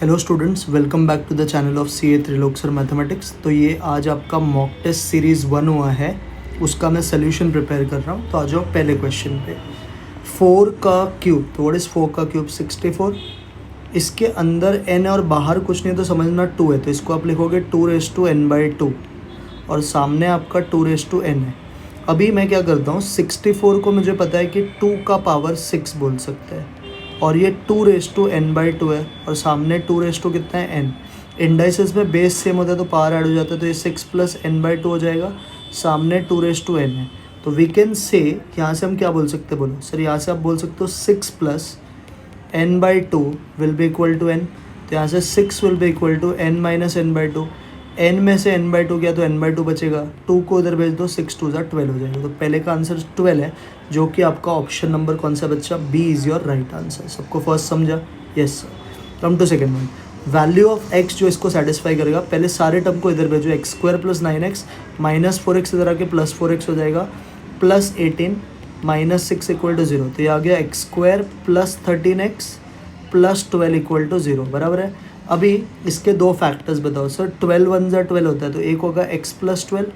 Hello students, welcome back to the channel of C A Trilok sir mathematics. तो ये आज आपका मॉक टेस्ट सीरीज़ 1 हुआ है, उसका मैं सोल्यूशन प्रिपेयर कर रहा हूँ। तो आ जाओ पहले क्वेश्चन पे। 4 का क्यूब, तो व्हाट इज़ 4 का क्यूब? 64। इसके अंदर n और बाहर कुछ नहीं तो समझना 2 है, तो इसको आप लिखोगे 2n/2 और सामने आपका 2n है। अभी मैं क्या करता हूँ, 64 को मुझे पता है कि 2 का पावर 6 बोल सकते हैं, और ये 2n/2 है और सामने 2 कितना है n। इंडाइसेस में बेस सेम होता है तो पावर ऐड हो जाता है, तो ये 6 + n/2 हो जाएगा, सामने 2n है। तो वी कैन से, यहाँ से हम क्या बोल सकते हैं, बोलो सर। यहाँ से आप बोल सकते हो 6 + n/2 will be equal to n। तो यहाँ से 6 will be equal to n - n/2। n में से n/2 गया तो n/2 बचेगा, 2 को उधर भेज दो, 6 × 2 = 12 हो जाएगा। तो पहले का आंसर 12 है, जो कि आपका ऑप्शन नंबर कौन सा बच्चा? B is your right answer. सबको फर्स्ट समझा? Yes sir. Come to second one. Value of x जो इसको सेटिस्फाई करेगा, पहले सारे टर्म को इधर भेजो। x² + 9x -4x इधर आके +4x हो जाएगा, +18 -6 = 0। तो ये आ गया x² + 13x + 12 = 0, बराबर है। अभी इसके दो फैक्टर्स बताओ सर। 12 × 1 = 12 होता है, तो एक होगा x + 12,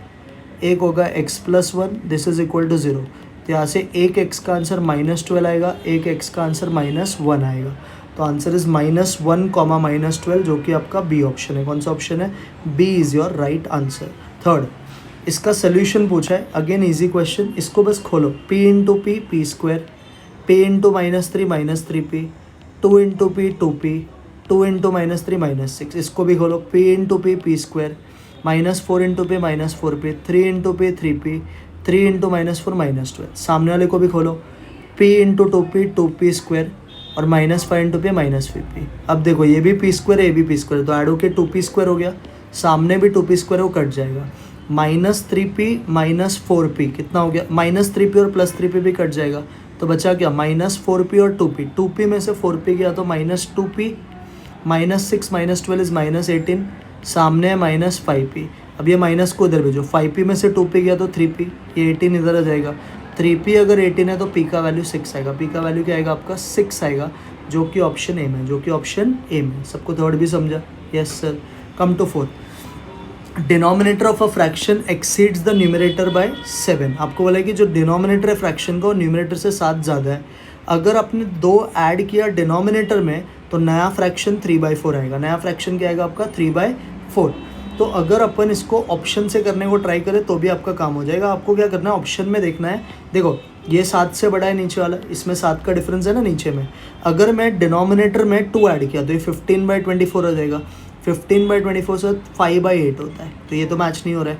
एक होगा x + 1, this is equal to 0। तो यहाँ से एक x का आंसर -12 आएगा, एक x का आंसर -1 आएगा। तो आंसर इज -1, -12, जो कि आपका बी ऑप्शन है। कौन सा ऑप्शन है? B is your right answer. Third, इसका सोल्यूशन पूछा है, अगेन इजी क्वेश्चन। इसको बस खोलो, p × p p², p × -3 -3p, 2 × p 2p, 2 × -3 -6। इसको भी खोलो, p × p p², -4 × p -4p, 3 × p 3p, 3 × -4 -12। सामने वाले को भी खोलो, p × 2p 2p² और -5 × p -5p। अब देखो ये भी p² है, ये भी p², तो ऐड होके 2p² हो गया, सामने भी 2p² है, वो कट जाएगा। -3p -4p कितना हो गया? -3p और +3p भी कट जाएगा, तो बचा क्या? -4p और 2p। 2p में से 4p गया तो -2p, -6 -12 इज -18, सामने है -5p। अब ये माइनस को इधर भेजो, 5p में से 2p गया तो 3p, ये 18 इधर आ जाएगा। 3p अगर 18 है तो p का वैल्यू 6 आएगा। p का वैल्यू क्या आएगा आपका? 6 आएगा, जो कि ऑप्शन ए में, जो कि ऑप्शन ए में। सबको थर्ड भी समझा? Yes sir. Come to fourth. Denominator of a fraction exceeds the numerator by 7। आपको बोला है कि जो डिनोमिनेटर है फ्रैक्शन का, वो न्यूमरेटर से 7 ज़्यादा है। अगर आपने 2 ऐड किया डिनोमिनेटर में, तो नया फ्रैक्शन 3/4 आएगा। नया फ्रैक्शन क्या आएगा आपका? 3/4। तो अगर अपन इसको ऑप्शन से करने को ट्राई करें तो भी आपका काम हो जाएगा। आपको क्या करना है, ऑप्शन में देखना है। देखो ये 7 से बड़ा है नीचे वाला, इसमें 7 का डिफरेंस है ना नीचे में। अगर मैं डिनोमिनेटर में 2 ऐड किया तो ये 15/24 हो जाएगा। 15/24 से 5/8 होता है, तो ये तो मैच नहीं हो रहा है।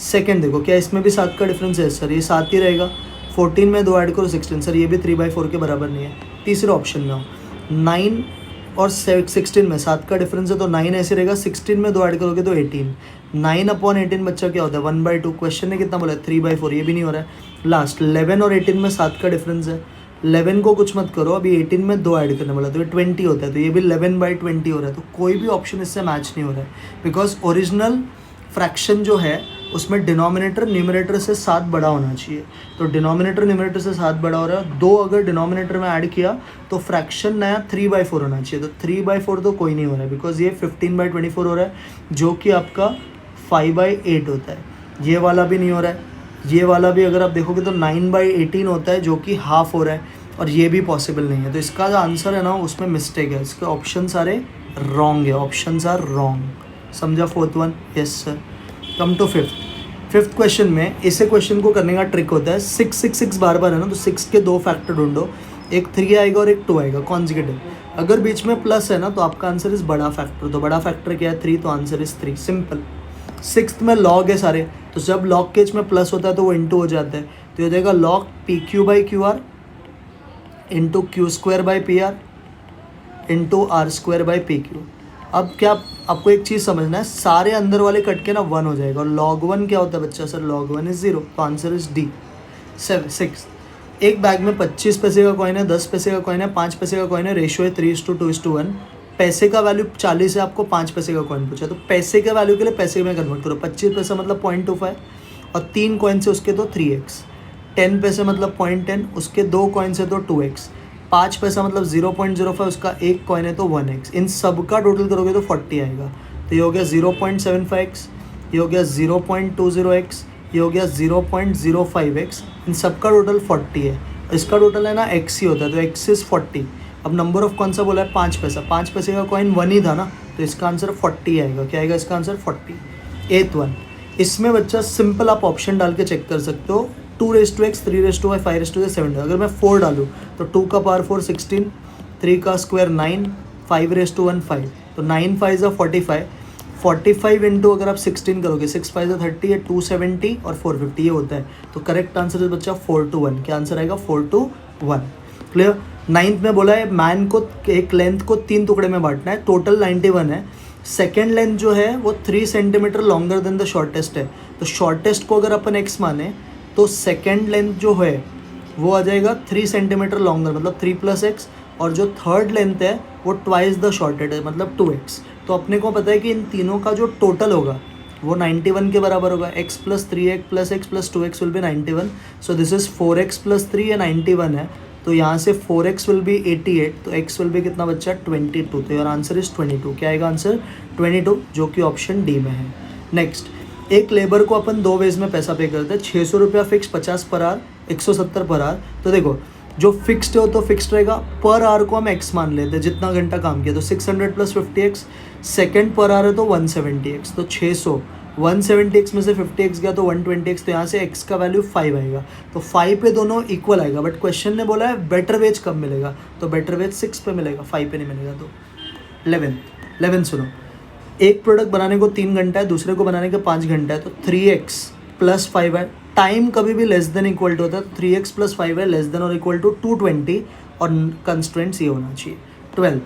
सेकंड देखो, क्या इसमें भी 7 का डिफरेंस है? सर ये 7 ही रहेगा। 14 में 2 ऐड करो 16, सर ये भी 3/4 के बराबर नहीं है। तीसरे ऑप्शन में हो, 9 और 16 में 7 का डिफरेंस है, तो 9 ऐसे रहेगा। 16 में 2 ऐड करोगे तो 18। 9/18 बच्चा क्या होता है? 1/2। क्वेश्चन ने कितना बोला है? 3/4, ये भी नहीं हो रहा है। लास्ट 11 और 18 में 7 का डिफरेंस है। 11 को कुछ मत करो, अभी 18 में 2 ऐड करने वाला, तो ये 20 होता है, तो ये भी 11/20 हो रहा है। तो कोई भी ऑप्शन इससे मैच नहीं हो रहा है, बिकॉज ओरिजिनल फ्रैक्शन जो है उसमें डिनोमिनेटर न्यूमरेटर से 7 बड़ा होना चाहिए। तो डिनोमिनेटर न्यूमरेटर से 7 बड़ा हो रहा है, 2 अगर डिनोमिनेटर में ऐड किया तो फ्रैक्शन नया 3/4 होना चाहिए। तो 3/4 तो कोई नहीं हो रहा है, बिकॉज ये 15/24 हो रहा है, जो कि आपका 5/8 होता है। ये वाला भी नहीं हो रहा है। ये वाला भी अगर आप देखोगे तो 9/18 होता है, जो कि हाफ हो रहा है, और ये भी पॉसिबल नहीं है। तो इसका जो आंसर है ना, उसमें मिस्टेक है। इसके ऑप्शन सारे रॉन्ग है, ऑप्शन आर रॉन्ग। समझा fourth one? Yes sir. Come to fifth question में इसे क्वेश्चन को करने का ट्रिक होता है, 6 6 6 बार बार है ना, तो 6 के 2 फैक्टर ढूंढो, एक 3 आएगा और एक 2 आएगा कॉन्जिक्यूटिव। अगर बीच में प्लस है ना, तो आपका आंसर इज बड़ा फैक्टर। तो बड़ा फैक्टर क्या है? 3, तो आंसर इज 3। सिंपल। 6th में लॉग है सारे, तो जब लॉग के में प्लस होता है तो वो इंटू हो जाता है, तो ये हो जाएगा log PQ/QR into Q²/PR into R²/PQ। अब क्या आपको एक चीज़ समझना है, सारे अंदर वाले कट के ना 1 हो जाएगा, और log 1 क्या होता है बच्चा? सर log 1 इज 0, तो आंसर इज डी। 6, एक बैग में 25 पैसे का कॉइन है, 10 पैसे का कॉइन है, 5 पैसे का कॉइन है, रेशियो है 3:2:1। पैसे का वैल्यू 40 है, आपको 5 पैसे का कॉइन पूछा, तो पैसे के वैल्यू के लिए पैसे में कन्वर्ट करो। 25 पैसा मतलब 0.25, और 3 कॉइन से उसके तो 3x। 10 पैसे मतलब 0.10, उसके 2 कॉइन से तो 2x। 5 पैसा मतलब 0.05, उसका एक कॉइन है तो 1x, इन सब का टोटल करोगे तो 40 आएगा। तो ये हो गया 0.75x, ये हो गया 0.20x, ये हो गया 0.05x, इन सब का टोटल 40 है। इसका टोटल है ना x ही होता है, तो x इज़ 40। अब नंबर ऑफ कौन सा बोला है, 5 पैसा, 5 पैसे का कॉइन 1 ही था ना, तो इसका आंसर 40 आएगा। क्या आएगा इसका आंसर 40। 8th वन, इसमें बच्चा सिंपल आप ऑप्शन डाल के चेक कर सकते हो। 2x, 3y, 5 7। अगर मैं 4 डालूँ तो 2 का पावर 4 16, 3 का स्क्वायर 9, 5 5, तो 9 5 45, 45 इंटू अगर आप 16 करोगे 6 5 30 है, 270 और 450 ये होता है। तो करेक्ट आंसर है बच्चा 4 to 1। क्या आंसर आएगा 4 to 1। क्लियर। 9th में बोला है मैन को एक लेंथ को 3 टुकड़े में बांटना है, टोटल 91 है। सेकेंड लेंथ जो है वो 3 centimetre longer than the shortest है, तो शॉर्टेस्ट को अगर अपन x माने तो सेकेंड लेंथ जो है वो आ जाएगा 3 सेंटीमीटर लॉन्गर, मतलब 3 + x, और जो थर्ड लेंथ है वो ट्वाइस द शॉर्टेड है, मतलब 2x। तो अपने को पता है कि इन तीनों का जो टोटल होगा वो 91 के बराबर होगा। x + 3x + x + 2x will be 91, so this is 4x + 3 है 91 है, तो यहाँ से 4x विल बी 88, तो x विल बी कितना बच्चा 22, तो योर आंसर इज 22। क्या आएगा आंसर 22, जो कि ऑप्शन डी में है। नेक्स्ट, एक लेबर को अपन 2 वेज में पैसा पे करते हैं, 600 रुपया fix 50 per hour, 170 per hour. तो देखो जो फिक्स्ड है वो तो फिक्स्ड रहेगा, पर आवर को हम x मान लेते हैं जितना घंटा काम किया, तो 600 + 50x, सेकेंड पर आवर है तो 170x, तो 600 170x में से 50x गया तो 120x, तो यहाँ से x का वैल्यू 5 आएगा, तो 5 पे दोनों इक्वल आएगा। बट क्वेश्चन ने बोला है बेटर वेज कब मिलेगा, तो बेटर वेज 6 पे मिलेगा, 5 पे नहीं मिलेगा। तो 11 सुनो, एक प्रोडक्ट बनाने को 3 घंटा है, दूसरे को बनाने का 5 घंटा है, तो 3x + 5 है। टाइम कभी भी लेस देन इक्वल टू होता है, तो 3x + 5 है लेस देन और इक्वल टू 220, और कंस्ट्रेंट्स ये होना चाहिए। 12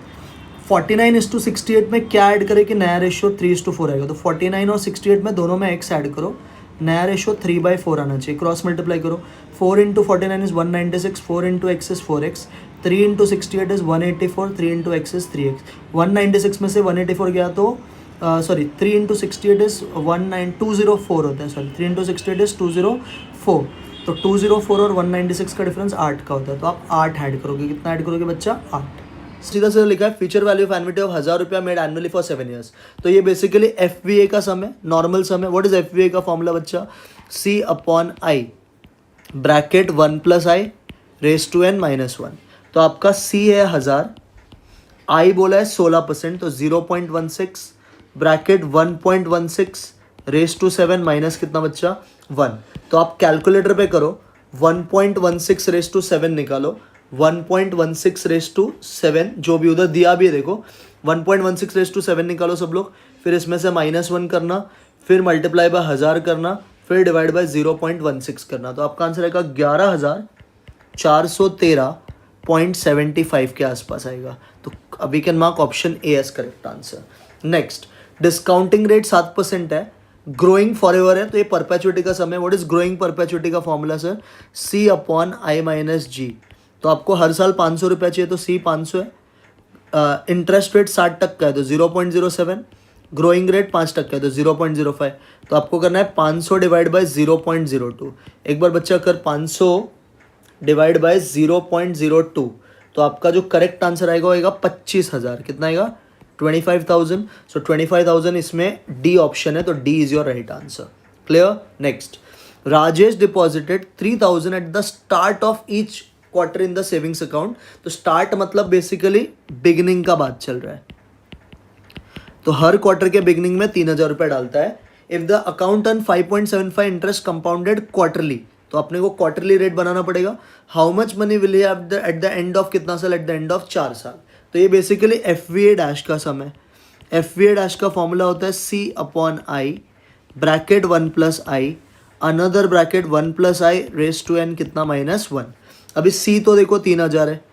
49:68 में क्या ऐड करें कि नया रेशियो 3:4 आएगा, तो 49 और 68 में दोनों में x ऐड करो, नया रेशियो 3/4 आना चाहिए, क्रॉस मल्टीप्लाई करो। 4 × 49 is 196, 4 × x is 4x, 3 × 68 is 184, 3 × x is 3x। 196 में से 184 गया तो 3 × 68 इज 204 होता है, 3 × 68 इज 204, तो 204 और 196 का डिफरेंस 8 का होता है, तो आप 8 ऐड करोगे। कितना ऐड करोगे बच्चा 8। सीधा सीधा लिखा है future value of annuity of 1000 रुपया मेड एनुअली फॉर 7 years। तो ये बेसिकली FVA का सम है, नॉर्मल सम है। व्हाट इज FVA का फॉर्मूला बच्चा, C/I bracket 1 + i raise to n - 1। तो आपका C है 1000, I बोला है 16%, तो 0.16 ब्रैकेट 1.16 रेज टू 7 माइनस कितना बच्चा 1। तो आप कैलकुलेटर पे करो, 1.16 रेज टू 7 निकालो, 1.16 रेज टू 7 जो भी उधर दिया भी है, देखो 1.16 रेज टू 7 निकालो सब लोग, फिर इसमें से -1 करना, फिर मल्टीप्लाई बाय 1000 करना, फिर डिवाइड बाय 0.16 करना, तो आपका आंसर आएगा 11,413.75 के आसपास आएगा। तो we can mark option A as correct answer. Next, discounting rate 7% है, ग्रोइंग फॉर एवर है, तो ये परपेचुइटी का सम है। व्हाट इज ग्रोइंग परपेचुइटी का फॉर्मूला सर, C/I - G। तो आपको हर साल 500 रुपया चाहिए, तो C 500 है। इंटरेस्ट रेट 60% है तो 0.07, ग्रोइंग रेट 5% है तो 0.05, तो आपको करना है 500 डिवाइड बाय 0.02। एक बार बच्चा कर 500 डिवाइड बाय 0.02, तो आपका जो करेक्ट आंसर आएगा होगा 25,000। कितना आएगा 25,000। सो 25,000 इसमें डी ऑप्शन है, तो D is your right answer. Clear. Next, Rajesh deposited 3,000 at the start of each quarter in the savings account. तो स्टार्ट मतलब बेसिकली बिगिनिंग का बात चल रहा है, तो हर क्वार्टर के बिगिनिंग में 3,000 रुपये डालता है। If the account earn 5.75 interest compounded quarterly, तो अपने को क्वार्टरली रेट बनाना पड़ेगा। How much money will have eight the end of कितना साल, एट द एंड ऑफ 4 साल। तो ये बेसिकली FVA' का सम है। FVA' का फॉर्मूला होता है C/I bracket 1 + i another bracket 1 + i raise to n कितना -1। अभी C तो देखो 3,000 है।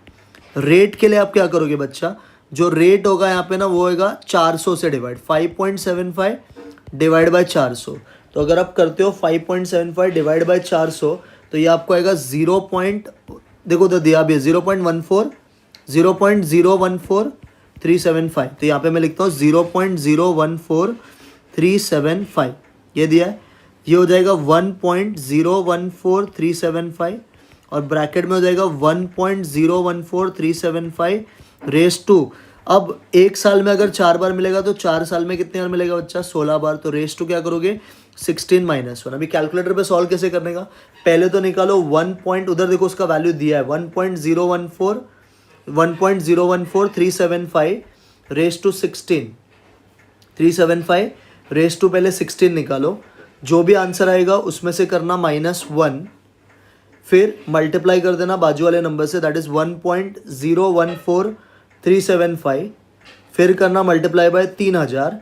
रेट के लिए आप क्या करोगे बच्चा, जो रेट होगा यहाँ पे ना वो होगा 400 से डिवाइड, 5.75 डिवाइड बाय 400। तो अगर आप करते हो 5.75 डिवाइड बाय 400, तो ये आपको आएगा 0. दिया भी है 0.014,375। तो यहाँ पे मैं लिखता हूँ 0.014375, ये दिया है। ये हो जाएगा 1.014375, और ब्रैकेट में हो जाएगा 1.014375 रेस टू, अब एक साल में अगर 4 बार मिलेगा तो 4 साल में कितने बार मिलेगा बच्चा, 16 बार। तो रेस टू क्या करोगे 16 माइनस 1। अभी कैलकुलेटर पे सॉल्व कैसे करने का, पहले तो निकालो 1 पॉइंट, उधर देखो उसका वैल्यू दिया है 1.014 रेस टू 16, 375 रेस टू पहले 16 निकालो, जो भी आंसर आएगा उसमें से करना -1, फिर मल्टीप्लाई कर देना बाजू वाले नंबर से, दैट इज 1.014375, फिर करना मल्टीप्लाई बाय 3000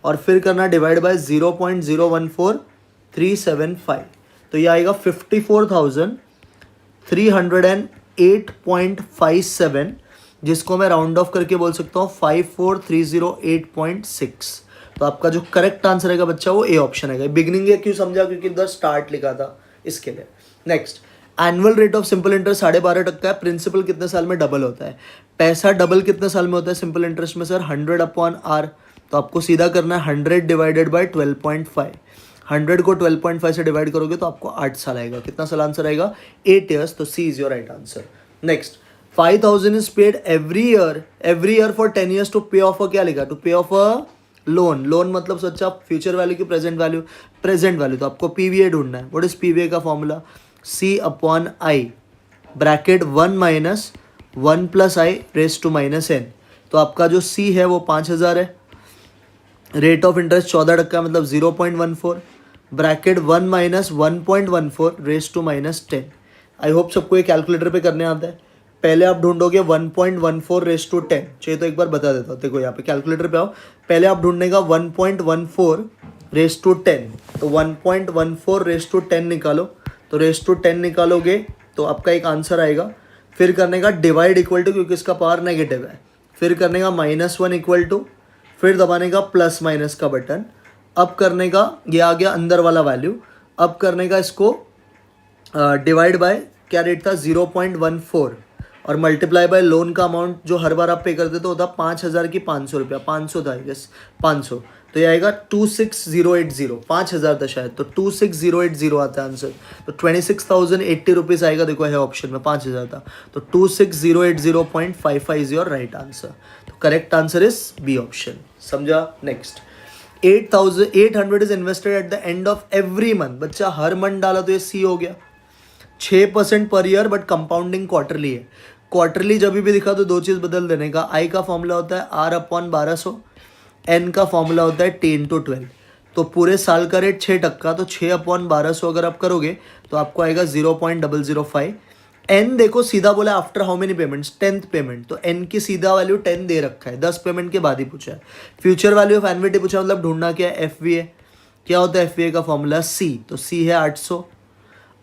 और फिर करना डिवाइड बाय 0.014375। तो ये आएगा 54,308.57, जिसको मैं राउंड ऑफ करके बोल सकता हूँ 54,308.6। तो आपका जो करेक्ट आंसर है बच्चा वो ए ऑप्शन है। बिगिनिंग क्यों समझा, क्योंकि इधर स्टार्ट लिखा था इसके लिए। Next, annual rate of simple interest 12.5% है। प्रिंसिपल कितने साल में डबल होता है, पैसा डबल कितने साल में होता है सिंपल इंटरेस्ट में सर, 100/r। तो आपको सीधा करना है 100 डिवाइडेड बाय 12.5, 100 को 12.5 से डिवाइड करोगे तो आपको 8 साल आएगा। कितना साल आंसर आएगा, 8 years। तो C is your right answer. Next, 5,000 is paid every year for 10 years to pay off, क्या लिखा, to pay of a loan. Loan मतलब सच्चा फ्यूचर वैल्यू की प्रेजेंट वैल्यू, प्रेजेंट वैल्यू। तो आपको पीवीए ढूंढना है। व्हाट इज पीवीए का formula, C/I bracket 1 minus 1 plus i raise to -n। तो आपका जो C है वो 5,000 है, रेट ऑफ इंटरेस्ट 14% मतलब 0.14, bracket 1 minus 1.14 raise to -10। I hope सबको ये कैलकुलेटर पे करने आता है। पहले आप ढूंढोगे 1.14 रेस टू 10, चाहिए तो एक बार बता देता हूँ। देखो यहाँ पे कैलकुलेटर पे आओ, पहले आप ढूंढने का 1.14 रेस टू 10, तो 1.14 रेस टू 10 निकालो। तो रेस टू 10 निकालोगे तो आपका एक आंसर आएगा। फिर करने का डिवाइड इक्वल टू, क्योंकि इसका पावर नेगेटिव है, फिर करने का -1 इक्वल टू, फिर दबाने का प्लस माइनस का बटन। अब करने का, ये आ गया अंदर वाला वैल्यू, अब करने का इसको डिवाइड बाय, क्या रेट था 0.14, और मल्टीप्लाई बाय लोन का अमाउंट जो हर बार आप पे करते तो होता 5,000 की 500 रुपया, 500 था यस 500। तो ये आएगा 26,080, 5,000 था शायद, तो 26,080 आता है आंसर। तो 26,080 रुपीज़ आएगा। देखो है ऑप्शन में 5,000 था, तो 26,080.55 इज योर राइट आंसर। तो correct answer is B option. समझा। Next, 8,800 is invested at the end of every month. बच्चा हर मंथ डाला तो ये सी हो गया। 6% per year, but compounding quarterly है। क्वार्टरली जब भी दिखा तो दो चीज़ बदल देने का, आई का फॉर्मूला होता है R/1200, एन का फॉर्मूला होता है 10/12। तो पूरे साल का रेट 6%, तो 6/1200 अगर आप करोगे तो आपको आएगा 0.005। एन देखो सीधा बोला after how many payments, 10th payment, तो एन की सीधा वैल्यू 10 दे रखा है, 10 पेमेंट के बाद ही पूछा है। फ्यूचर वैल्यू ऑफ एन्युटी पूछा, मतलब ढूंढना क्या है, FVA। क्या होता है FVA का फॉर्मूला, C, तो C है 800।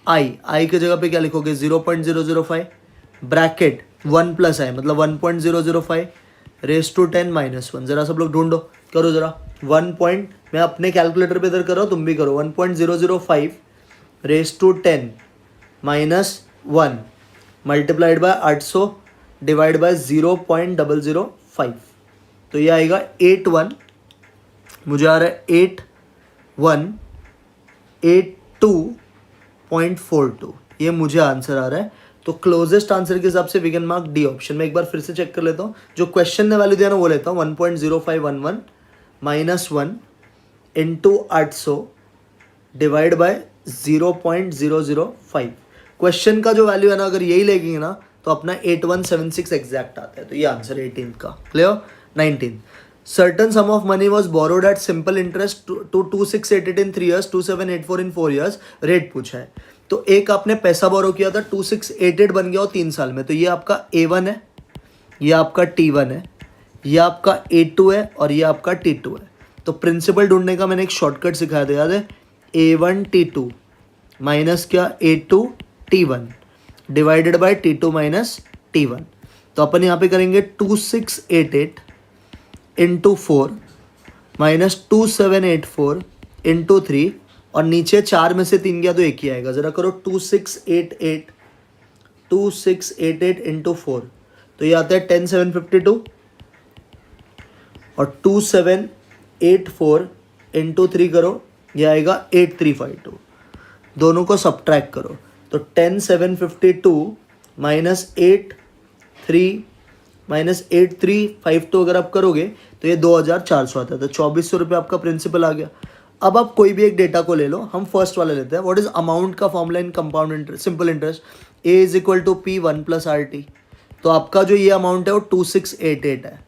आई की जगह पे क्या लिखोगे 0.005, ब्रैकेट 1 प्लस आई मतलब 1.005 रेस टू 10 -1। जरा सब लोग ढूंढो, करो जरा। 1 पॉइंट, मैं अपने कैलकुलेटर पे इधर कर रहा हूँ, तुम भी करो। 1.005 raise to 10 -1 multiplied by 800 divide by 0.005। तो ये आएगा 81, मुझे आ रहा है 8182.42, ये मुझे आंसर आ रहा है। तो क्लोजेस्ट आंसर के हिसाब से we can mark D option. मैं एक बार फिर से चेक कर लेता हूँ, जो क्वेश्चन ने वैल्यू दिया ना वो लेता हूँ। 1.0511 -1 इंटू 800 डिवाइड बाय 0.005। क्वेश्चन का जो वैल्यू है ना, अगर यही लेंगे ना तो अपना 8176 एग्जैक्ट आता है। तो ये आंसर 18th का। Clear. 19, certain sum of money was borrowed at simple interest to 2688 in 3 years, 2784 in 4 years। Rate पूछा है। तो एक आपने पैसा बोरो किया था, 2688 बन गया हो 3 साल में, तो ये आपका A1 है, ये आपका T1 है, ये आपका A2 है और ये आपका T2 है। तो प्रिंसिपल ढूंढने का मैंने एक शॉर्टकट सिखाया था, याद है, A1 T2 माइनस क्या A2 T1 divided by T2 minus T1। तो अपन यहाँ पे करेंगे 2688 इंटू 4 माइनस 2784 इंटू 3, और नीचे 4 में से 3 गया तो एक ही आएगा। ज़रा करो 2688 इंटू 4, तो ये आता है 10752, और 2784 इंटू 3 करो, ये आएगा 8352। दोनों को सब्ट्रैक्ट करो तो 10,752 -8,352 अगर आप करोगे तो ये 2,400 आता है, तो 2,400 रुपये आपका प्रिंसिपल आ गया। अब आप कोई भी एक डेटा को ले लो, हम फर्स्ट वाला लेते हैं। व्हाट इज अमाउंट का formula in compound interest, simple interest, A is equal to P 1+RT। तो आपका जो ये अमाउंट है वो 2688 है।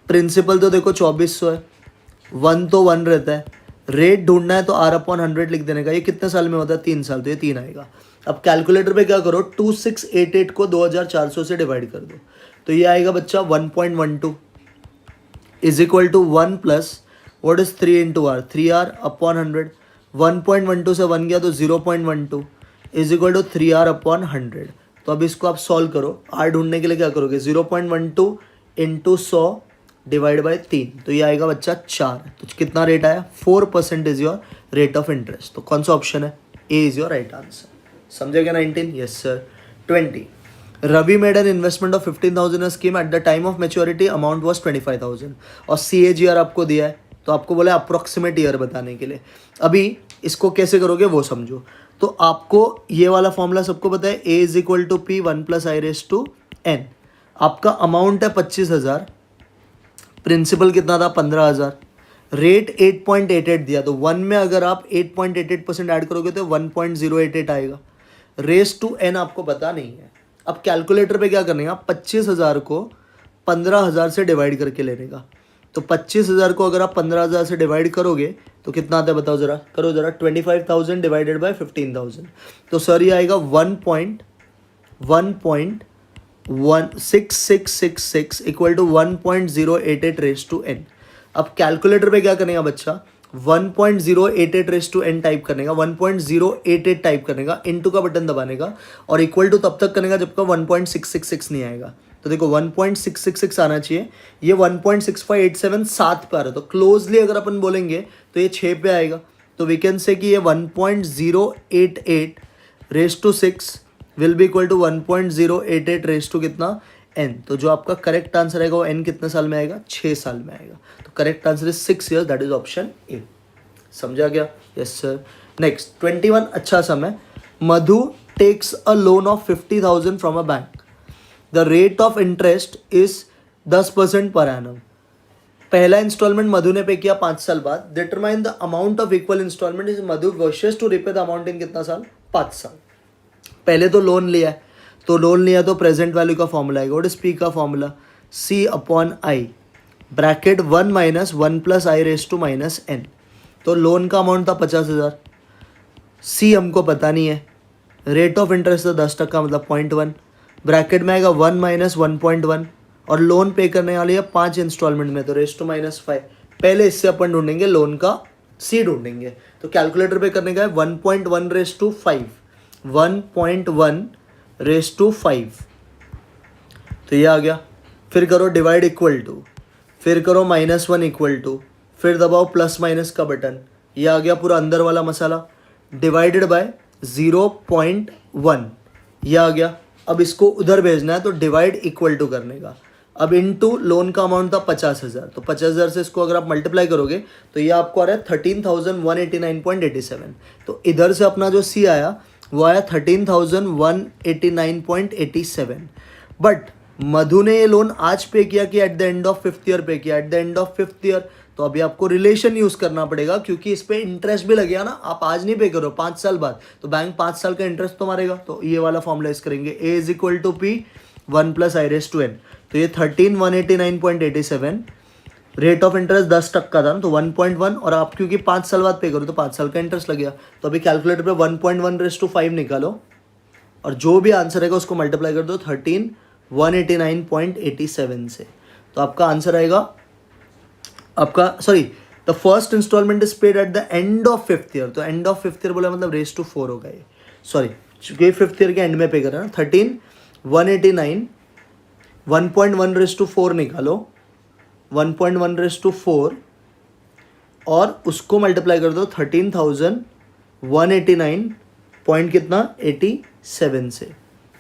प्रिंसिपल तो देखो 2400 है, 1 तो 1 रहता है, रेट ढूंढना है तो R/100 लिख देने का। ये कितने साल में होता है? 3 साल, तो ये 3 आएगा। अब कैलकुलेटर पे क्या करो, 2688 को 2,400 से डिवाइड कर दो, तो ये आएगा बच्चा 1.12 is equal to 1 plus what is 3 into R, 3R/100। 1.12 से 1 गया तो 0.12 इज इक्वल टू 3R/100। तो अब इसको आप सॉल्व करो, आर ढूंढने के लिए क्या करोगे, 0.12 इंटू 100 डिवाइड बाई 3, तो ये आएगा बच्चा 4। तो कितना रेट आया? 4% is your rate of interest. तो कौन सा ऑप्शन है? A is your right answer. समझेगा? 19, yes sir. 20, Ravi made an investment of 15,000 scheme, at the time of maturity amount was 25,000 और CAGR आपको दिया है, तो आपको बोला अप्रोक्सीमेट ईयर बताने के लिए। अभी इसको कैसे करोगे वो समझो। तो आपको ये वाला फॉर्मूला सबको पता है, A is equal to P 1+I/n। आपका अमाउंट है 25,000, प्रिंसिपल कितना था? 15,000, रेट 8.88 दिया, तो 1 में अगर आप 8.88% ऐड करोगे तो 1.088 आएगा। रेस टू n आपको पता नहीं है। अब कैलकुलेटर पे क्या करने का, 25,000 को 15,000 से डिवाइड करके लेने का। तो 25,000 को अगर आप 15,000 से डिवाइड करोगे तो कितना आता है बताओ जरा, करो जरा। 25,000 डिवाइडेड बाय 15,000, तो सर ये आएगा 1.6666 equal to 1.088 raise to n। अब कैलकुलेटर पे क्या करने का बच्चा, 1.088 रेस टू n टाइप करने का, 1.088 टाइप करने का, इनटू का बटन दबाने का और इक्वल टू तब तक करने का जब तक 1.666 नहीं आएगा। तो देखो 1.666 आना चाहिए, ये 1.6587 7 पे आ रहा है, तो क्लोजली अगर अपन बोलेंगे तो ये 6 पे आएगा। तो वी कैन से कि ये 1.088 raise to 6 will be equal to 1.088 raise to कितना, n। तो जो आपका करेक्ट आंसर आएगा वो n कितने साल में आएगा? 6 साल में आएगा। तो correct answer is 6 years, that is option A. समझा गया? Yes sir. नेक्स्ट 21, अच्छा सम है। Madhu takes a loan of 50,000 from a bank, the rate of interest is 10% per annum. पहला इंस्टॉलमेंट मधु ने पे किया 5 साल बाद, determine the amount of equal installment is Madhu wishes to repay the amount in कितना साल? 5 साल। पहले तो लोन लिया है, तो लोन लिया तो प्रेजेंट वैल्यू का फॉर्मूला आएगा। व्हाट इज पी का फॉर्मूला? C/I bracket 1 - 1+I/n। तो लोन का अमाउंट था 50,000, C हमको पता नहीं है, रेट ऑफ इंटरेस्ट था 10% मतलब 0.1, ब्रैकेट में आएगा 1 - 1.1 और लोन पे करने वाली है 5 इंस्टॉलमेंट में, तो रेस टू -5। पहले इससे अपन ढूंढेंगे लोन का C ढूंढेंगे। तो कैलकुलेटर पे करने का है 1.1 रेस टू 5, 1.1 रेस टू 5, तो ये आ गया। फिर करो डिवाइड इक्वल टू, फिर करो -1 इक्वल टू, फिर दबाओ प्लस माइनस का बटन, ये आ गया पूरा अंदर वाला मसाला, डिवाइडेड बाय 0.1, ये आ गया। अब इसको उधर भेजना है तो डिवाइड इक्वल टू करने का। अब इनटू लोन का अमाउंट था 50,000, तो 50,000 से इसको अगर आप मल्टीप्लाई करोगे तो ये आपको आ रहा है 13,189.87। तो इधर से अपना जो C आया वो आया 13,189.87। बट मधु ने ये लोन आज पे किया कि eight the end of 5th year पे किया, eight the end of 5th year. तो अभी आपको रिलेशन यूज करना पड़ेगा क्योंकि इस पे इंटरेस्ट भी लगेगा ना, आप आज नहीं पे करो 5 साल बाद, तो बैंक 5 साल का इंटरेस्ट तो मारेगा। तो ये वाला फॉर्मूला यूज करेंगे, A is equal to P 1+I/n। तो ये 13,189.87, रेट ऑफ इंटरेस्ट 10% था, तो 1.1, और आप क्योंकि 5 साल बाद पे करो तो 5 साल का इंटरेस्ट लगेगा। तो अभी कैलकुलेटर पे 1.1/5 निकालो और जो भी आंसर रहेगा उसको मल्टीप्लाई कर दो 13,189.87 से। तो आपका आंसर आएगा आपका, sorry, the first installment is paid at the end of 5th year. तो एंड ऑफ 5th ईयर बोला मतलब रेस टू 4 होगा ये, सॉरी चूंकि 5th ईयर के एंड में पे कर रहा है ना। 13,189, 1.1 रेस टू 4 निकालो, 1.1 रेस टू 4 और उसको मल्टीप्लाई कर दो 13,189 पॉइंट कितना 87 से,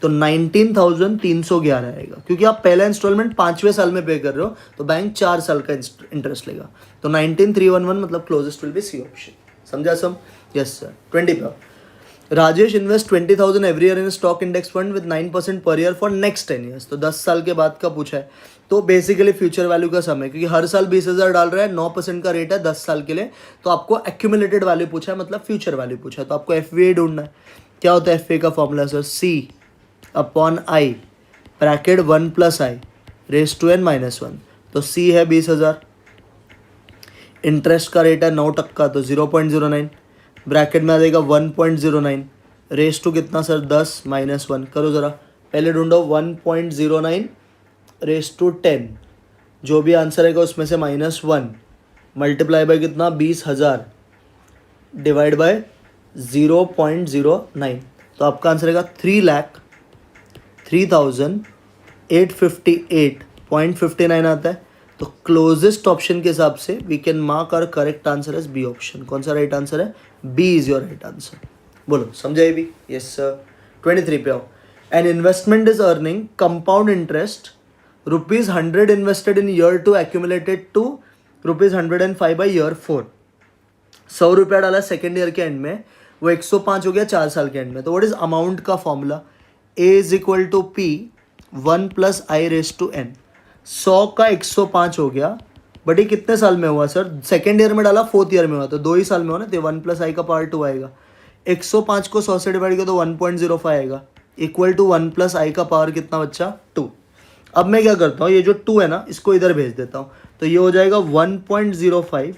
तो 19,311 आएगा। क्योंकि आप पहला इंस्टॉलमेंट 5वें साल में पे कर रहे हो तो बैंक 4 साल का इंटरेस्ट लेगा। तो 19,311 मतलब closest will be C option. समझा सम? Yes sir. 20 पे Rajesh invest 20,000 every year in stock index fund with 9% per year for next 10 years. तो 10 साल के बाद का पूछा है, तो बेसिकली फ्यूचर वैल्यू का सम है, क्योंकि हर साल 20,000 डाल रहा है, 9% का रेट है 10 साल के लिए, तो आपको एक्यूमुलेटेड वैल्यू पूछा है, मतलब फ्यूचर वैल्यू पूछा है। तो आपको FVA ढूंढना है। क्या होता है FVA का formula sir? C/I bracket 1 + I raise to n - 1। तो C है 20,000, इंटरेस्ट का रेट है 9%, तो 0.09 ब्रैकेट में आ जाएगा 1.09 रेस टू कितना सर? 10 - 1। करो ज़रा, पहले ढूंढो 1.09 रेस टू 10, जो भी आंसर आएगा उसमें से -1 मल्टीप्लाई बाय कितना? 20,000 डिवाइड बाय 0.09, तो आपका आंसर आएगा 3,03,858.59 आता है। तो क्लोजेस्ट ऑप्शन के हिसाब से we can mark our correct answer as B option. कौन सा राइट आंसर है? B is your right answer. बोलो, समझाइए भी? Yes sir. 23 पे आओ। An investment is earning compound interest ₹100 invested in year 2 accumulated to ₹105 by year 4। 100 रुपया डाला सेकेंड ईयर के एंड में, वो 105 हो गया 4 साल के एंड में। तो व्हाट इज अमाउंट का formula? A is equal to P 1 + I raise to n। 100 का 105 हो गया, बट ये कितने साल में हुआ सर? सेकेंड ईयर में डाला, फोर्थ ईयर में हुआ, तो 2 ही साल में हुआ ना, तो 1 + I का पावर 2 आएगा। 105 को 100 से डिवाइड किया तो 1.05 आएगा, इक्वल टू 1 + I का पावर कितना बच्चा? 2। अब मैं क्या करता हूँ, ये जो 2 है ना, इसको इधर भेज देता हूँ, तो ये हो जाएगा 1.05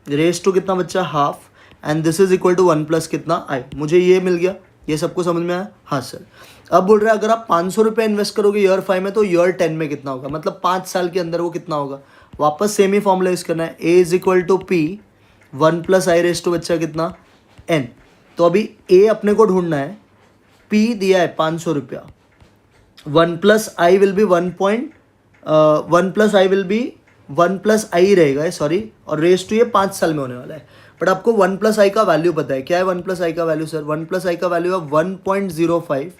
रेज टू कितना बच्चा? Half, and this is equal to 1 + कितना? I। मुझे ये मिल गया। ये सबको समझ में आया? हाँ सर। अब बोल रहे हैं अगर आप 500 रुपये इन्वेस्ट करोगे ईयर 5 में, तो ईयर 10 में कितना होगा? मतलब 5 साल के अंदर वो कितना होगा? वापस सेम ही फॉर्मूला यूज करना है। A is equal to P 1 + I raise to बच्चा कितना? N। तो अभी A अपने को ढूंढना है, P दिया है 500 रुपया, 1 + I विल बी 1 + I रहेगा, सॉरी, और रेज टू ये 5 साल में होने वाला है। बट आपको 1 + I का वैल्यू पता है। क्या है 1 + I का वैल्यू सर? 1 + I का वैल्यू है 1.05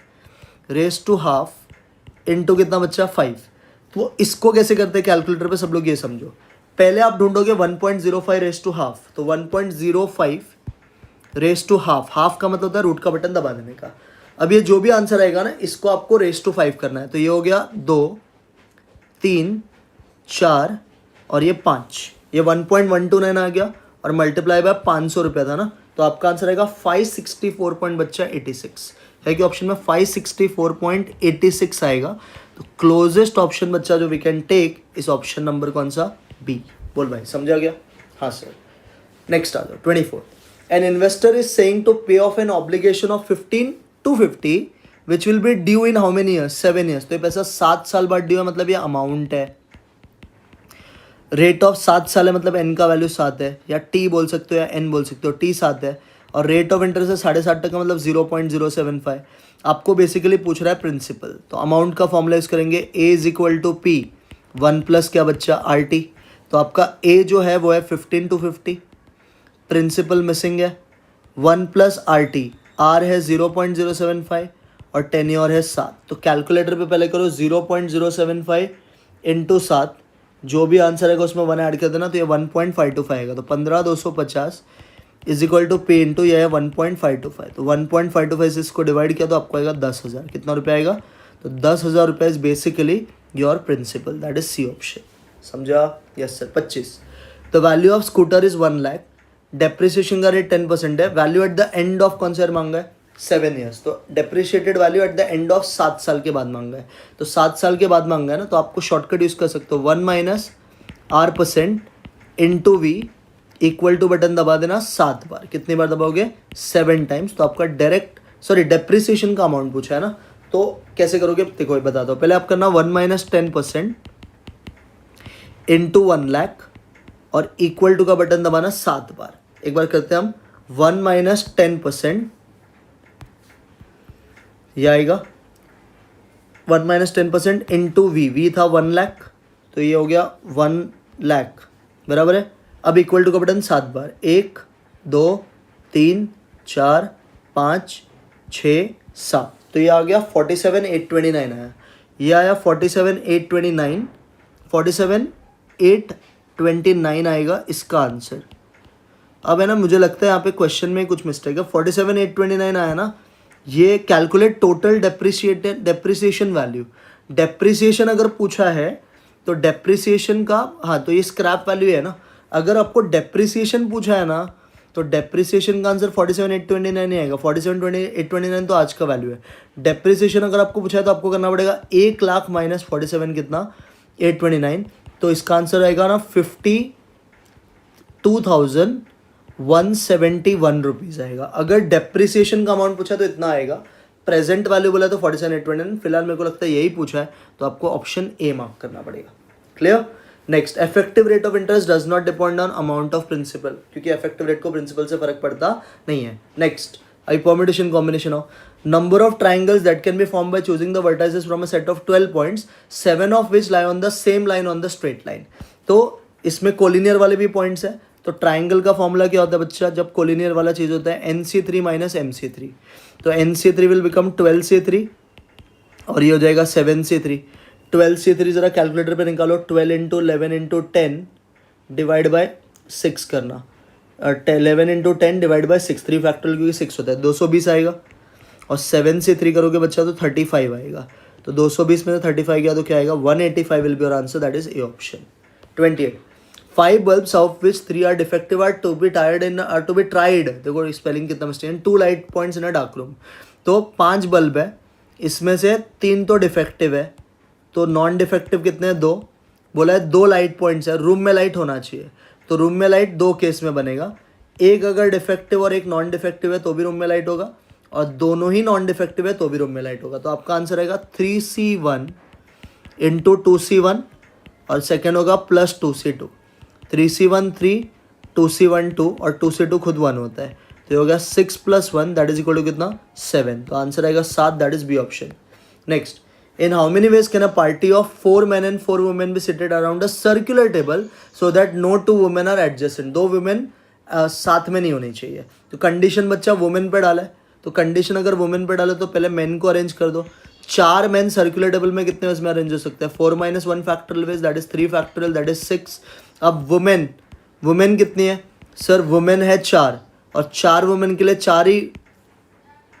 रेज टू हाफ इंटू कितना बच्चा? 5। तो इसको कैसे करते हैं कैलकुलेटर पे? सब लोग ये समझो, पहले आप ढूंढोगे 1.05 रेज टू हाफ, तो 1.05 रेज टू हाफ, हाफ का मतलब होता है रूट का बटन दबा देने का। अब ये जो भी आंसर आएगा ना, इसको आपको रेज टू 5 करना है। तो ये हो गया 2, 3, 4 और ये 5, ये 1.129 आ गया, और मल्टीप्लाई बाय 500 रुपया था ना, तो आपका आंसर आएगा 564.86 है कि ऑप्शन में 564.86 आएगा। तो क्लोजेस्ट ऑप्शन बच्चा जो वी कैन टेक इस ऑप्शन नंबर कौन सा? बी। बोल भाई, समझा गया? हाँ सर। नेक्स्ट आ जाओ 24। An investor is saying to pay off an obligation of 15,250 which will be due in how many years? 7 years. तो ये पैसा 7 साल बाद ड्यू है, मतलब ये अमाउंट है। रेट ऑफ 7 साल है, मतलब n का वैल्यू 7 है, या t बोल सकते हो या n बोल सकते हो, t 7 है, और रेट ऑफ इंटरेस्ट है 7.5%, मतलब 0.075। आपको बेसिकली पूछ रहा है प्रिंसिपल, तो अमाउंट का फॉर्मूला यूज करेंगे। a is equal to P 1 + क्या बच्चा? RT। तो आपका a जो है वो है 15,250, प्रिंसिपल मिसिंग है, 1 + RT, R है 0.075 और 10 और है 7। तो कैलकुलेटर पे पहले करो 0.075 इंटू 7, जो भी आंसर आएगा उसमें 1 ऐड कर देना, तो ये 1.525 आएगा। तो 15,250 is equal to P into ये है 1.525। तो 1.525 से इसको डिवाइड किया तो आपको आएगा 10,000। कितना रुपया आएगा? तो 10,000 रुपये is basically your principal, that is C option. समझा? Yes sir. 25। The value of scooter is 1 lakh, depreciation का रेट 10% है, value at the end of कौन सा ईयर मांगा है? 7 ईयर्स। तो depreciated value at the end of 7 साल के बाद मांगा है, तो 7 साल के बाद मांगा है ना, तो आपको शॉर्टकट यूज कर सकते हो, 1 - R% into V equal to button दबा देना 7 बार। कितनी बार दबाओगे? 7 टाइम्स। तो आपका डेप्रिसिएशन का अमाउंट पूछा है ना, तो कैसे करोगे देखो, बता दो। पहले आप करना 1 - 10% इंटू 1 लाख और इक्वल टू का बटन दबाना 7 बार। एक बार करते हैं हम, 1 - 10%, ये आएगा 1 - 10% इंटू वी था 1 लाख, तो ये हो गया 1 लाख, बराबर है। अब इक्वल टू का बटन 7 बार, 1, 2, 3, 4, 5, 6, 7, तो ये आ गया 47,829 आया। ये आया 47,829, 47,829 आएगा इसका आंसर। अब है ना, मुझे लगता है यहाँ पे क्वेश्चन में कुछ मिस्टेक है. 47,829 आया ना, ये calculate total depreciation value. Depreciation अगर पूछा है तो डेप्रिसिएशन का, हाँ तो ये स्क्रैप वैल्यू है ना. अगर आपको डेप्रिसिएशन पूछा है ना तो डेप्रिसिएशन का आंसर 47,829 ही आएगा. 47,829 तो आज का वैल्यू है. डेप्रिसिएशन अगर आपको पूछा है तो आपको करना पड़ेगा 1,00,000 माइनस 47 कितना 829. तो इसका आंसर आएगा ना 52,171 रुपीज़ आएगा. अगर डेप्रिसिएशन का अमाउंट पूछा तो इतना आएगा. प्रेजेंट वैल्यू बोला तो 47,829. फिलहाल मेरे को लगता है यही पूछा है तो आपको ऑप्शन ए मार्क करना पड़ेगा. Clear. Next, effective rate of interest does not depend on amount of principal, क्योंकि इफेक्टिव रेट को प्रिंसिपल से फर्क पड़ता नहीं है. Next, I permutation combination of number of triangles that can be form by choosing the vertices from a set of 12 points, 7 of which lie on the same line on the straight line. तो इसमें collinear वाले भी points है. तो triangle का formula क्या होता है बच्चा, जब कोलिनियर वाला चीज होता है NC3 माइनस MC3. तो NC3 विल बिकम 12C3 और ये हो जाएगा 7C3. 12C3 जरा कैलकुलेटर पे निकालो. 12 इंटू 11 इंटू 10 डिवाइड बाय 6 करना. 11 इंटू 10 डिवाइड बाय 6, 3 फैक्टोरियल क्योंकि 6 होता है 220 आएगा. और 7 से 3 करोगे बच्चा तो 35 आएगा. तो 220 में से 35 गया तो क्या आएगा 185 will be your answer. That is A option. 28, 5 bulbs of which 3 are defective are to be tried. देखो स्पेलिंग कितना मिस्टेक है. 2 light points in a dark room. तो 5 बल्ब है, इसमें से 3 तो डिफेक्टिव है. तो नॉन डिफेक्टिव कितने हैं 2. बोला है 2 लाइट पॉइंट्स है, रूम में लाइट होना चाहिए. तो रूम में लाइट 2 केस में बनेगा. एक अगर डिफेक्टिव और एक नॉन डिफेक्टिव है तो भी रूम में लाइट होगा, और दोनों ही नॉन डिफेक्टिव है तो भी रूम में लाइट होगा. तो आपका आंसर आएगा 3C1 इंटू 2C1 और सेकेंड होगा प्लस 2C2. 3C1 3, 2C1 2 और 2C2 खुद 1 होता है. तो ये हो गया 6 + 1 दैट इज इक्वल टू कितना 7. तो आंसर आएगा 7. That is B option. Next, in how many ways can a party of 4 men and 4 women be seated around a circular table so that no 2 women are adjacent. 2 women साथ में नहीं होनी चाहिए. तो condition बच्चा women पे डाला है, तो कंडीशन अगर वुमेन पे डाले तो पहले मेन को अरेंज कर दो. 4 men सर्कुलर टेबल में कितने वेज में अरेंज हो सकते हैं 4 - 1 factorial veg that is 3 factorial that is 6. अब वुमेन कितनी है सर, वुमेन है 4 और 4 वुमेन के लिए 4 ही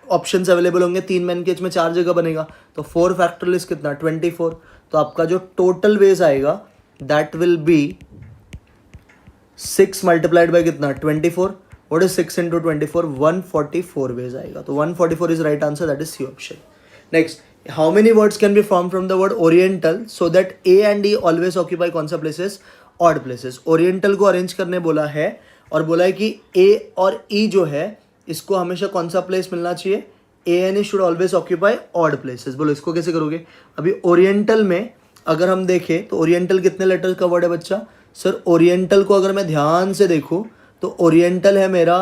ऑप्शंस अवेलेबल होंगे. 3 men के इसमें 4 जगह बनेगा. तो 4 फैक्टोरियल इज कितना 24. तो आपका जो टोटल वेज आएगा that will be 6 multiplied by कितना 24. व्हाट इज 6 इंटू 24 144 वेज आएगा. तो 144 is right answer. That is C option. Next, how many words can be form from the word oriental so that A and E always occupy कौन सा places odd places. Oriental को arrange करने बोला है और बोला है कि A और E जो है इसको हमेशा कौन सा प्लेस मिलना चाहिए A and E should always occupy odd places. बोलो इसको कैसे करोगे. अभी ओरिएंटल में अगर हम देखें तो ओरिएंटल कितने लेटर्स का वर्ड है बच्चा सर. ओरिएंटल को अगर मैं ध्यान से देखूं तो ओरिएंटल है मेरा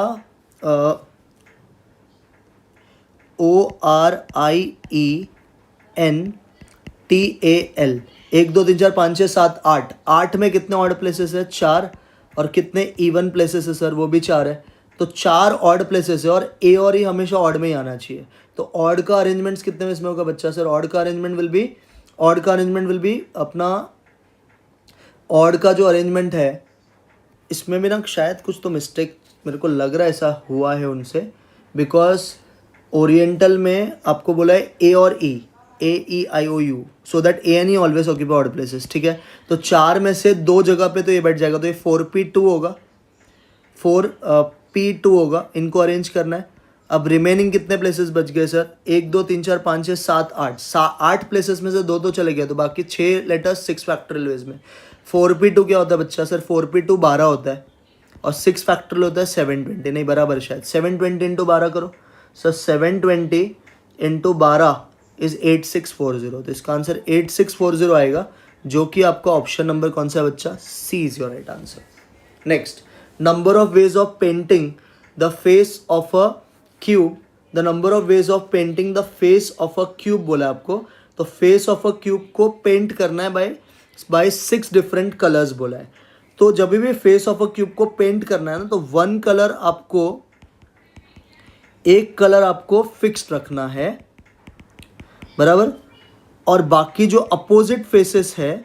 ORIENTAL. 1 2 3 4 5 6 7 8. 8 में कितने ऑड प्लेसेस है 4 और कितने इवन प्लेसेस है सर वो भी 4 है. तो 4 ऑड प्लेसेस है और A और E हमेशा ऑड में ही आना चाहिए. तो ऑड का अरेंजमेंट्स कितने में इसमें होगा बच्चा सर. ऑड का अरेंजमेंट विल बी अपना ऑड का जो अरेंजमेंट है इसमें भी ना शायद कुछ तो मिस्टेक मेरे को लग रहा है ऐसा हुआ है उनसे. बिकॉज ओरिएंटल में आपको बोला है A और E AEIOU so that A and E always occupy odd places. ठीक है, तो 4 में से 2 जगह पे तो ये बैठ जाएगा. तो ये 4P2 होगा 4P2 होगा. इनको अरेंज करना है. अब रिमेनिंग कितने प्लेसेस बच गए सर 1 2 3 4 5 6 7 8. 8 प्लेसेस में से 2 तो चले गए. तो बाकी 6 लेटर्स 6 फैक्टोरियल वेज में. 4P2 क्या होता है बच्चा सर 4P2 12 होता है और 6 फैक्टोरियल होता है 720. नहीं बराबर शायद 720 इंटू 12 करो सर. 720 into 12 is 8640. तो इसका आंसर 8640 आएगा जो कि आपका ऑप्शन नंबर कौन सा है बच्चा C is your right answer. Next, number of ways of painting the face of a cube. The number of ways of painting the face of a cube बोला आपको. तो फेस ऑफ अ क्यूब को paint करना है bye 6 different colours बोला है. तो जब भी फेस ऑफ अ क्यूब को पेंट करना है ना तो एक कलर आपको फिक्स्ड रखना है बराबर. और बाकी जो अपोजिट फेसेस है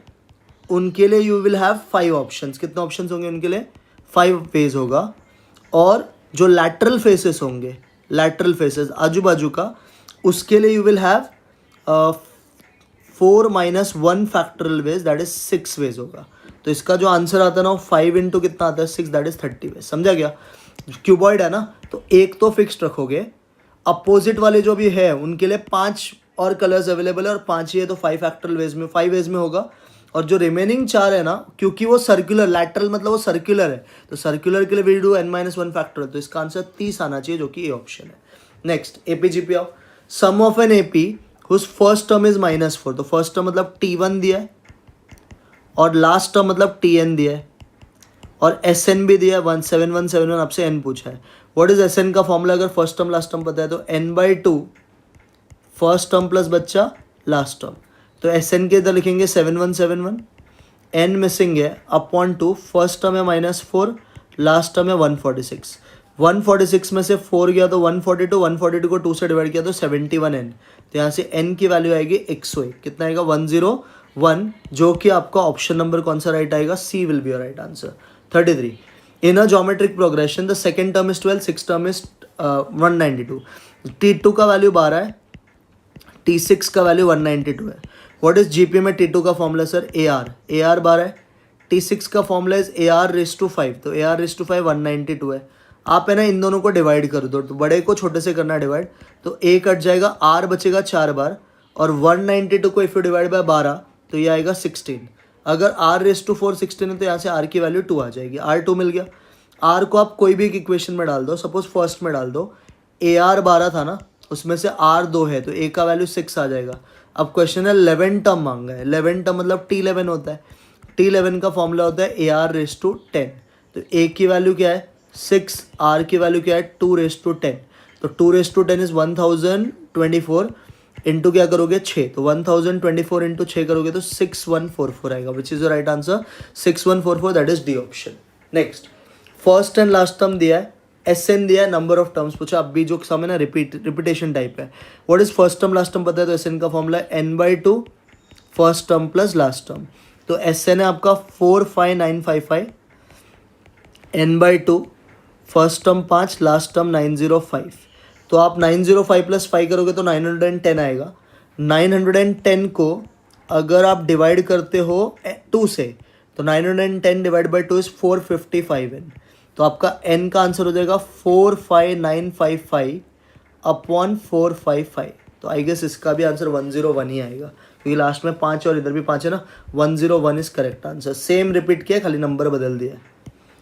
उनके लिए यू विल हैव 5 ऑप्शंस. कितने ऑप्शंस होंगे उनके लिए 5 वेज होगा. और जो लैटरल फेसेस होंगे, लैटरल फेसेस आजू बाजू का, उसके लिए you will have 4 minus 1 factorial ways, that is 6 ways होगा। तो इसका जो आंसर आता है ना, 5 इंटू कितना आता है 6, दैट इज 30 वेज। समझा गया? क्यूबॉइड है ना, तो एक तो फिक्स्ड रखोगे, अपोजिट वाले जो भी है उनके लिए 5 और कलर्स अवेलेबल है और 5 ही है, तो 5 फैक्टरल वेज में 5 वेज में होगा। और जो रिमेनिंग 4 है ना, क्योंकि वो सर्कुलर, लैटरल मतलब वो सर्कुलर है, तो सर्कुलर के लिए वी डू n-1 फैक्टोरियल, तो इसका आंसर 30 आना चाहिए, जो कि ए ऑप्शन है। नेक्स्ट एपीजीपी आओ। Sum of an AP whose first term is -4, तो फर्स्ट टर्म मतलब t1 दिया है और लास्ट टर्म मतलब tn दिया है और SN भी दिया है 17171, आपसे n पूछा है। व्हाट इज SN का फॉर्मूला? अगर फर्स्ट टर्म लास्ट टर्म पता है तो n/2 फर्स्ट टर्म प्लस बच्चा लास्ट टर्म, तो SN के इधर लिखेंगे 7171, n मिसिंग है अपॉन 2, फर्स्ट टर्म है -4, लास्ट टर्म है 146, 146 में से 4 गया तो 142, 142 को 2 से डिवाइड किया तो 71n, तो यहाँ से n की वैल्यू आएगी 101, कितना आएगा 101, जो कि आपका ऑप्शन नंबर कौन सा राइट आएगा? C will be your right answer. 33 in a geometric progression the second term is 12, six term is 192, t2 का वैल्यू 12 है, t6 का वैल्यू 192 है। व्हाट इज जीपी में t2 का फॉर्मूला? सर AR 12 है, t6 का फॉर्मूला इज AR⁵5, तो AR⁵5 192 है। आप है ना इन दोनों को डिवाइड कर दो, तो बड़े को छोटे से करना डिवाइड, तो a कट जाएगा, r बचेगा 4 बार, और 192 को इफ यू डिवाइड बाय 12 तो ये आएगा 16। अगर r⁴ 16 है तो यहाँ से r की वैल्यू 2 आ जाएगी, r2 मिल गया। r को आप कोई भी एक इक्वेशन में डाल दो, सपोज फर्स्ट में डाल दो, AR 12 था ना, उसमें से R 2 है तो A का वैल्यू 6 आ जाएगा। अब क्वेश्चन है 11 टर्म मांगा है, 11 टर्म मतलब T11 होता है, T11 का फॉर्मूला होता है AR⁻10, तो A की वैल्यू क्या है 6, R की वैल्यू क्या है 2⁻10, तो 2⁻10 इज 1024, इंटू क्या करोगे 6, तो 1024 इंटू 6 करोगे तो 6144 आएगा, which is the right answer 6144, that is D option. Next first and last term दिया है, SN दिया है, नंबर ऑफ टर्म्स पूछा, अब भी जो सम है ना रिपीटेशन टाइप है। What is first term last term पता है, तो SN का फॉर्मूला है n/2 first term plus last term, तो SN है आपका 45955, n/2 first term 5, last term 905, तो आप 905 प्लस 5 करोगे तो 910 आएगा। 910 को अगर आप डिवाइड करते हो 2 से, तो 910 डिवाइड बाई 2 इज 455n, तो आपका n का आंसर हो जाएगा 45955 अपॉन 455, तो आई गेस इसका भी आंसर 101 ही आएगा, क्योंकि लास्ट में 5 और इधर भी 5 है ना, 101 is correct answer. Same repeat किया, खाली नंबर बदल दिया।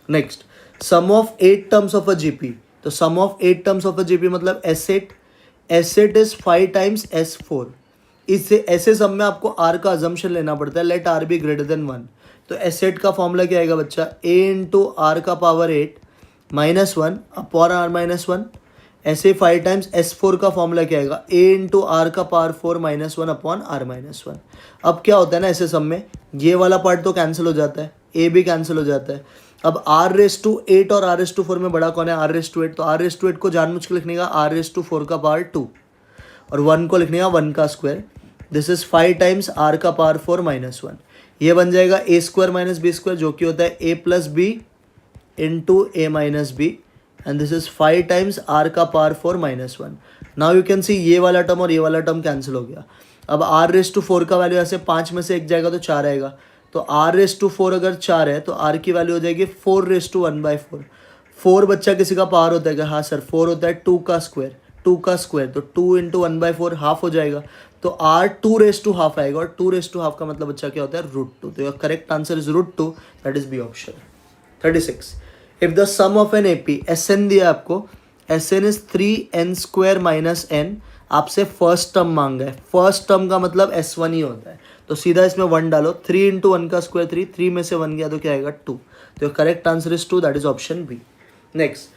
Next sum of 8 terms of a GP, तो sum of 8 terms of a GP मतलब S8 इज 5 टाइम्स S4, इससे ऐसे सम में आपको R का अजम्पशन लेना पड़ता है, let R be greater than 1, तो S8 का फॉर्मूला क्या आएगा बच्चा, A इंटू R का पावर 8 -1 अपॉन R-1, ऐसे 5 टाइम्स S4 का फॉर्मूला क्या आएगा, A इंटू R का पावर 4 -1 अपॉन R-1। अब क्या होता है ना ऐसे सम में, ये वाला पार्ट तो कैंसिल हो जाता है, A भी कैंसिल हो जाता है। अब R⁸8 और R⁸4 में बड़ा कौन है, R⁸8, तो R⁸8 को जानबूझ के लिखने का R⁴ का पावर 2 और 1 को लिखने का 1 का square, this is 5 times R का पावर 4 -1, ये बन जाएगा A² - B², जो कि होता है A + B into A - B, and this is 5 times R का power 4 -1। Now you can see ये वाला टर्म और ये वाला टर्म कैंसिल हो गया। अब R⁴ का वैल्यू ऐसे 5 में से 1 जाएगा तो 4 आएगा, तो R⁴ अगर 4 है तो R की वैल्यू हो जाएगी 4⁴ 4 बच्चा किसी का पावर होता है क्या, हाँ सर 4 होता है 2 का स्क्वायर, तो 2 इंटू 1/4 हाफ हो जाएगा, तो R 2⁻½ आएगा, और 2⁻½ का मतलब बच्चा क्या होता है √2, तो your correct answer is √2, that is B option. 36 if the sum of an AP, SN दिया आपको, SN इज 3n² - n, आपसे फर्स्ट टर्म मांगा है, फर्स्ट टर्म का मतलब S1 ही होता है, तो सीधा इसमें 1 डालो, 3 इंटू 1 का स्क्वायर 3, 3 में से 1 गया तो क्या आएगा 2, तो correct answer is 2, that is option B. Next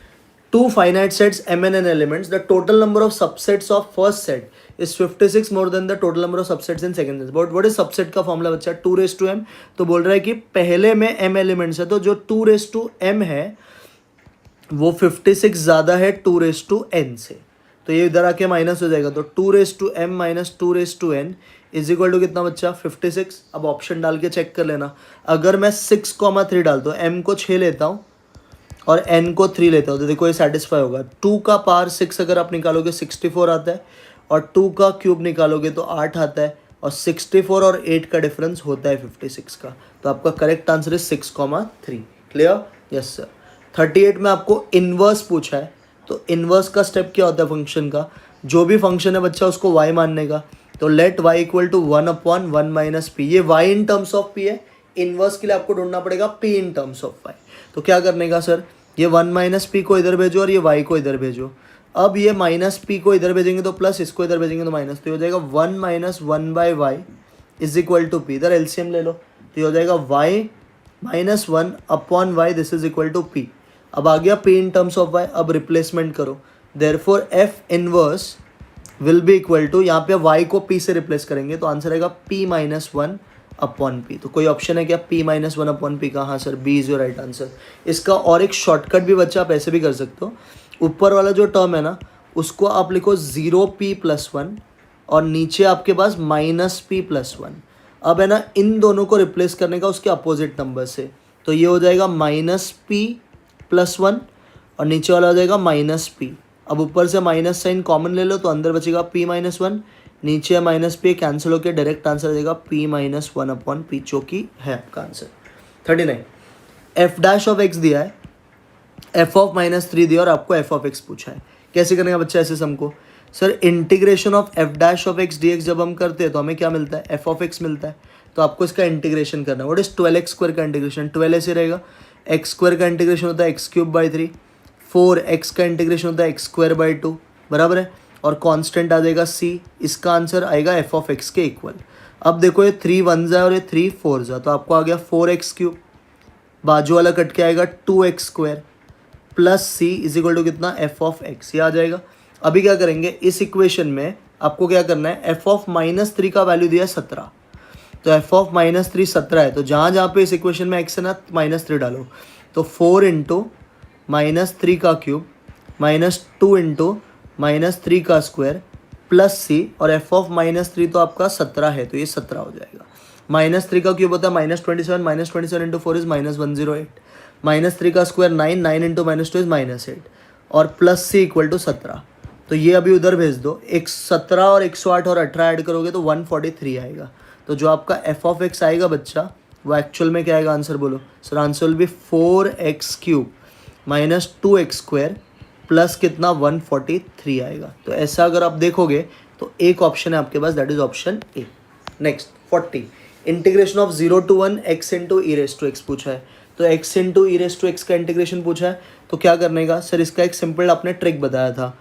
2 finite sets Mn n elements, the total number of subsets of first set is 56 more than the total number of subsets in second set. But what is subset का formula बच्चा 2⁻m, तो बोल रहा है कि पहले में m elements है, तो जो 2⁻m है वो 56 ज़्यादा है 2⁻n से, तो ये इधर आके माइनस हो जाएगा, तो 2⁻m - 2⁻n is equal to कितना बच्चा 56। अब ऑप्शन डाल के चेक कर लेना, अगर मैं 6,3 डालता हूँ, m को 6 लेता हूँ और n को 3 लेते हो तो देखो ये सेटिस्फाई होगा। 2 का पावर 6 अगर आप निकालोगे 64 आता है, और 2 का क्यूब निकालोगे तो 8 आता है, और 64 और 8 का डिफरेंस होता है 56 का। तो आपका करेक्ट आंसर है 6,3। क्लियर? Yes sir. 38 में आपको इन्वर्स पूछा है, तो इन्वर्स का स्टेप क्या होता है फंक्शन का? जो भी फंक्शन है बच्चा उसको y मानने का, तो let y equal to 1/1 minus P. ये y in terms of p है, इन्वर्स के लिए आपको ढूंढना पड़ेगा p in terms of y। तो क्या करने का सर, ये 1 माइनस पी को इधर भेजो और ये y को इधर भेजो। अब ये माइनस पी को इधर भेजेंगे तो प्लस, इसको इधर भेजेंगे तो माइनस, तो हो जाएगा 1 minus 1/y is equal to P. इधर एलसीएम ले लो तो ये हो जाएगा y minus 1/y this is equal to P. अब आ गया p in terms of y, अब रिप्लेसमेंट करो। Therefore f inverse will be equal to, यहाँ पे y को p से रिप्लेस करेंगे तो आंसर आएगा p माइनस 1/p। तो कोई ऑप्शन है क्या p माइनस 1/p का? हाँ sir, b is your right answer. इसका और एक शॉर्टकट भी बच्चा आप ऐसे भी कर सकते हो। ऊपर वाला जो टर्म है ना उसको आप लिखो 0p+1 और नीचे आपके पास -p+1। अब है ना इन दोनों को रिप्लेस करने का उसके अपोजिट नंबर से, तो ये हो जाएगा -p+1 और नीचे वाला हो जाएगा -p। अब ऊपर से माइनस साइन कॉमन ले लो तो अंदर बचेगा p-1, नीचे -p कैंसिल होकर डायरेक्ट आंसर आ जाएगा p-1/p, जो कि है आपका आंसर। 39 f' दिया है, f(-3) दिया और आपको f(x) पूछा है। कैसे करने का बच्चा ऐसे सम को? Sir integration of f' dx जब हम करते हैं तो हमें क्या मिलता है? f(x) मिलता है। तो आपको इसका इंटीग्रेशन करना है। व्हाट इज 12x² का इंटीग्रेशन? 12 ऐसे रहेगा, x² का इंटीग्रेशन होता है x³/3, 4x का इंटीग्रेशन होता है x²/2, बराबर है, और कांस्टेंट आ जाएगा c। इसका आंसर आएगा f(x) के इक्वल। अब देखो ये 3 1s है और ये 3 4s है, तो आपको आ गया 4x³, बाजू वाला कट के आएगा 2x² plus c is equal to कितना? f(x), ये आ जाएगा। अभी क्या करेंगे, इस इक्वेशन में आपको क्या करना है, f(-3) का वैल्यू दिया है 17, तो f(-3) 17 है, तो जहाँ जहाँ पे इस इक्वेशन में x है ना -3 डालो, तो 4 इंटू -3 का क्यूब -2 इंटू -3 का स्क्वायर प्लस c, और f(-3) तो आपका 17 है, तो ये 17 हो जाएगा। -3 का क्यूब होता है -27, -27 इंटू 4 इज -108, -3 का स्क्वायर 9, 9 इंटू -2 इज -8, और प्लस c इक्वल टू 17। तो ये अभी उधर भेज दो, 17 और 108 और 18 ऐड करोगे तो 143 आएगा। तो जो आपका f(x) आएगा बच्चा वो एक्चुअल में क्या आएगा? आंसर बोलो sir. Answer will B 4x³ -2x² plus कितना? 143 आएगा। तो ऐसा अगर आप देखोगे तो एक ऑप्शन है आपके पास, that is option A. Next 40 integration of 0 to 1 x into e⁻x पूछा है। तो x इंटू e⁻x का इंटीग्रेशन पूछा है, तो क्या करने का सर? इसका एक सिंपल आपने ट्रिक बताया था,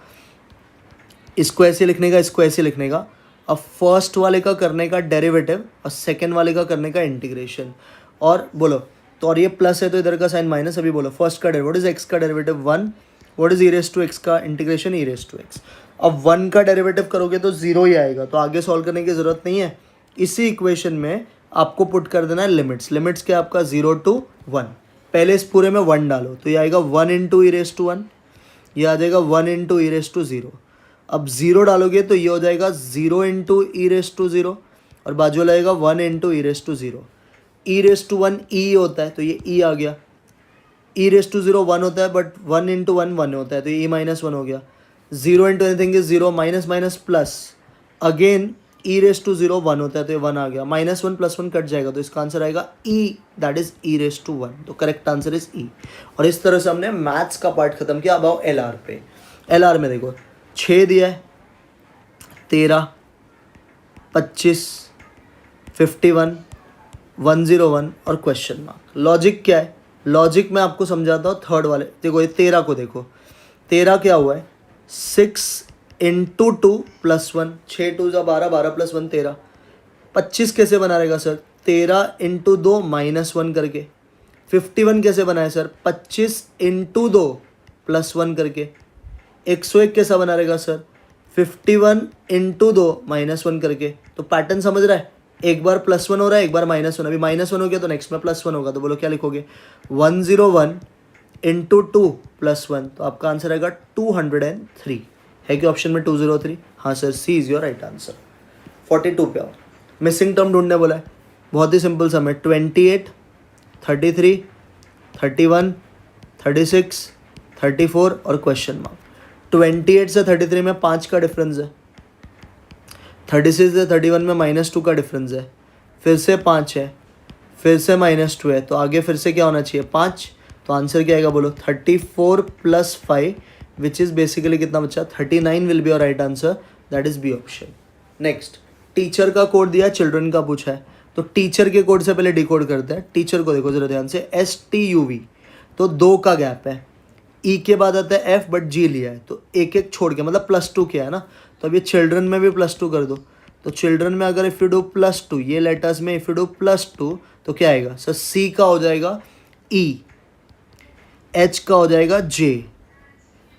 इसको ऐसे लिखने का, इसको ऐसे लिखने का। अब फर्स्ट वाले का करने का डेरिवेटिव और सेकेंड वाले का करने का इंटीग्रेशन, और बोलो तो, और ये प्लस है तो इधर का साइन माइनस। अभी बोलो फर्स्ट का डेरिवेटिव, व्हाट इज x का डेरिवेटिव? 1, व्हाट इज e⁻x का इंटीग्रेशन? e⁻x। अब 1 का डेरिवेटिव करोगे तो 0 ही आएगा, तो आगे सॉल्व करने की ज़रूरत नहीं है। इसी इक्वेशन में आपको पुट कर देना है लिमिट्स। लिमिट्स क्या आपका? 0 to 1। पहले इस पूरे में 1 डालो तो ये आएगा 1 इंटू e⁻1, ये आ जाएगा 1 इंटू e⁻0। अब 0 डालोगे तो ये हो जाएगा 0 इंटू e⁻0, और बाजू लगेगा 1 इंटू e⁻0। e⁻1 e होता है तो ये e आ गया, e⁻0 1 होता है, बट 1 इंटू 1 1 होता है, तो ये e-1 हो गया। 0 into anything is 0, minus minus plus, again e⁻0 1 होता है, तो ये 1 आ गया। -1 + 1 कट जाएगा, तो इसका आंसर आएगा e, दैट इज e⁻1। तो करेक्ट आंसर इज e। और इस तरह से हमने मैथ्स का पार्ट खत्म किया। अब आओ LR पे। LR में देखो 6 दिया है, 13, 25, 51, 101 और क्वेश्चन मार्क। लॉजिक क्या है? लॉजिक मैं आपको समझाता हूँ। थर्ड वाले देखो, ये 13 को देखो, 13 क्या हुआ है? 6 इंटू 2 + 1, 6 2 12, 12 + 1 13। 25 कैसे बना रहेगा सर? 13 इंटू 2 -1 करके। 51 कैसे बनाए सर? 25 इंटू 2 + 1 करके। 101 कैसा बना रहेगा सर? 51 इंटू 2 -1 करके। तो पैटर्न समझ रहा है? एक बार +1 हो रहा है, एक बार -1। अभी -1 हो गया तो नेक्स्ट में +1 होगा, तो बोलो क्या लिखोगे? 101 इंटू 2 + 1, तो आपका आंसर आएगा 203। है कि ऑप्शन में 203? हाँ sir, C is your right answer. 42 पे आओ। मिसिंग टर्म ढूंढने बोला है, बहुत ही सिंपल सम है। 28, 33, 31, 36, 34 और क्वेश्चन मार्क। 28 से 33 में 5 का डिफरेंस है, 36 से 31 में -2 का डिफरेंस है, फिर से 5 है, फिर से -2 है, तो आगे फिर से क्या होना चाहिए 5। तो आंसर क्या आएगा बोलो 34 + 5 विच इज़ बेसिकली कितना बच्चा 39 will be your right answer, that is B option. Next, teacher का कोड दिया, चिल्ड्रन का पूछा है, तो टीचर के कोड से पहले डिकोड करते हैं। टीचर को देखो जरा ध्यान से, STUV, तो 2 का गैप है, ई के बाद आता है F बट G लिया है, तो एक एक छोड़ के मतलब +2 किया है ना, तो अब ये चिल्ड्रन में भी +2 कर दो। तो चिल्ड्रन में अगर इफ़ यू डू +2, ये लेटर्स में इफ़ यू डू +2 तो क्या आएगा सर, C का हो जाएगा E, H का हो जाएगा J,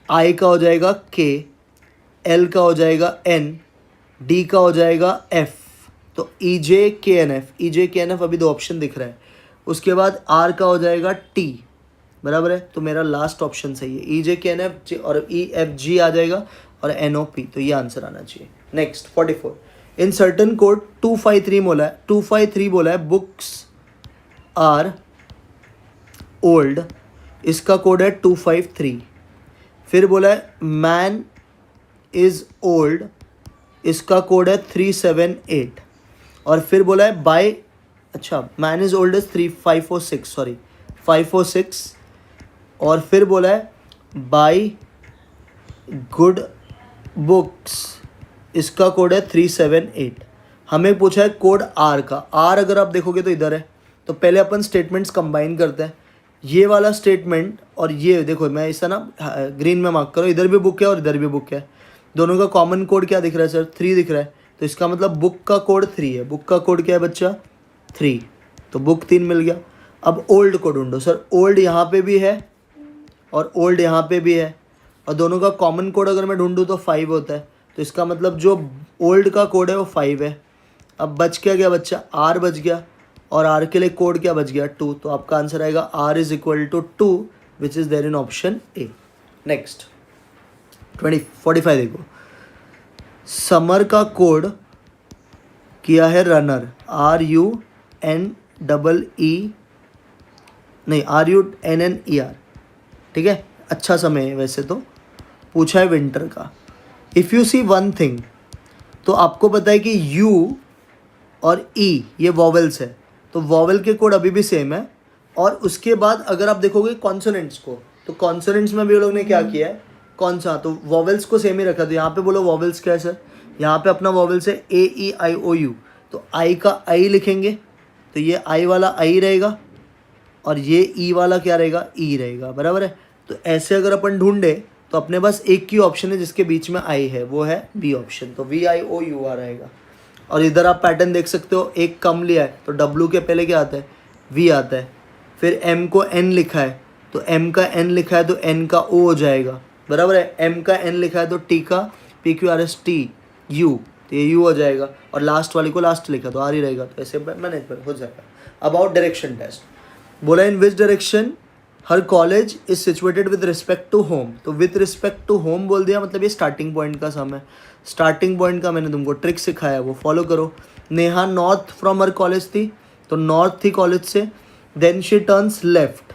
I का हो जाएगा K, L का हो जाएगा N, D का हो जाएगा F। तो EJKNF, EJKNF अभी 2 ऑप्शन दिख रहा है। उसके बाद R का हो जाएगा T, बराबर है, तो मेरा लास्ट ऑप्शन सही है, EJKNF और EFG आ जाएगा और NOP, तो ये आंसर आना चाहिए। नेक्स्ट 44, इन सर्टन कोड 253 बोला है, 253 बोला है बुक्स आर ओल्ड, इसका कोड है 253। फिर बोला है मैन इज ओल्ड, इसका कोड है 378। और फिर बोला है बाय, अच्छा man is old is 546, sorry 546। और फिर बोला है बाय गुड बुक्स, इसका कोड है 378। हमें पूछा है कोड आर का, आर अगर आप देखोगे तो इधर है, तो पहले अपन स्टेटमेंट्स कंबाइन करते हैं। ये वाला स्टेटमेंट और ये देखो, मैं इसे ना ग्रीन में मार्क करो, इधर भी बुक है और इधर भी बुक है, दोनों का कॉमन कोड क्या दिख रहा है सर 3 दिख रहा है, तो इसका मतलब बुक का कोड 3 है। बुक का कोड क्या है बच्चा 3, तो बुक 3 मिल गया। अब ओल्ड को ढूंढो सर, ओल्ड यहाँ पे भी है और ओल्ड यहाँ पे भी है, और दोनों का कॉमन कोड अगर मैं ढूंढूँ तो 5 होता है, तो इसका मतलब जो ओल्ड का कोड है वो 5 है। अब बच क्या गया बच्चा, आर बच गया, और आर के लिए कोड क्या बच गया 2, तो आपका आंसर आएगा R is equal to 2 which is there in option A. Next 45 देखो, समर का कोड किया है रनर, RUNNER, ठीक है, अच्छा समय है वैसे तो। पूछा है विंटर का, if you see one thing, तो आपको पता है कि U और E ये वॉवेल्स है, तो वॉवेल के कोड अभी भी सेम है। और उसके बाद अगर आप देखोगे कॉन्सोनेंट्स को, तो कॉन्सोनेंट्स में भी वो लोग ने क्या किया है, कौन सा, तो वॉवेल्स को सेम ही रखा। तो यहाँ पे बोलो वॉवेल्स क्या है सर, यहाँ पे अपना वॉवेल्स है AEIOU, तो I का I लिखेंगे, तो ये I वाला I रहेगा और ये E वाला क्या रहेगा, E रहेगा, बराबर है। तो ऐसे अगर अपन ढूंढे तो अपने पास एक ही ऑप्शन है जिसके बीच में I है, वो है B ऑप्शन, तो VIOUR रहेगा। और इधर आप पैटर्न देख सकते हो, एक कम लिया है तो W के पहले क्या आता है, V आता है। फिर M को N लिखा है, तो M का N लिखा है तो N का O हो जाएगा, बराबर है। M का N लिखा है तो T का PQRSTU, तो ये U हो जाएगा, और लास्ट वाली को लास्ट लिखा तो R ही रहेगा, तो ऐसे मैनेज हो जाएगा। अबाउट डायरेक्शन टेस्ट बोला, in which direction her college is situated with respect to home, तो विद रिस्पेक्ट टू होम बोल दिया, मतलब ये स्टार्टिंग पॉइंट का सम है। स्टार्टिंग पॉइंट का मैंने तुमको ट्रिक सिखाया, वो फॉलो करो। Neha north from her college थी, तो नॉर्थ थी कॉलेज से, then she turns left,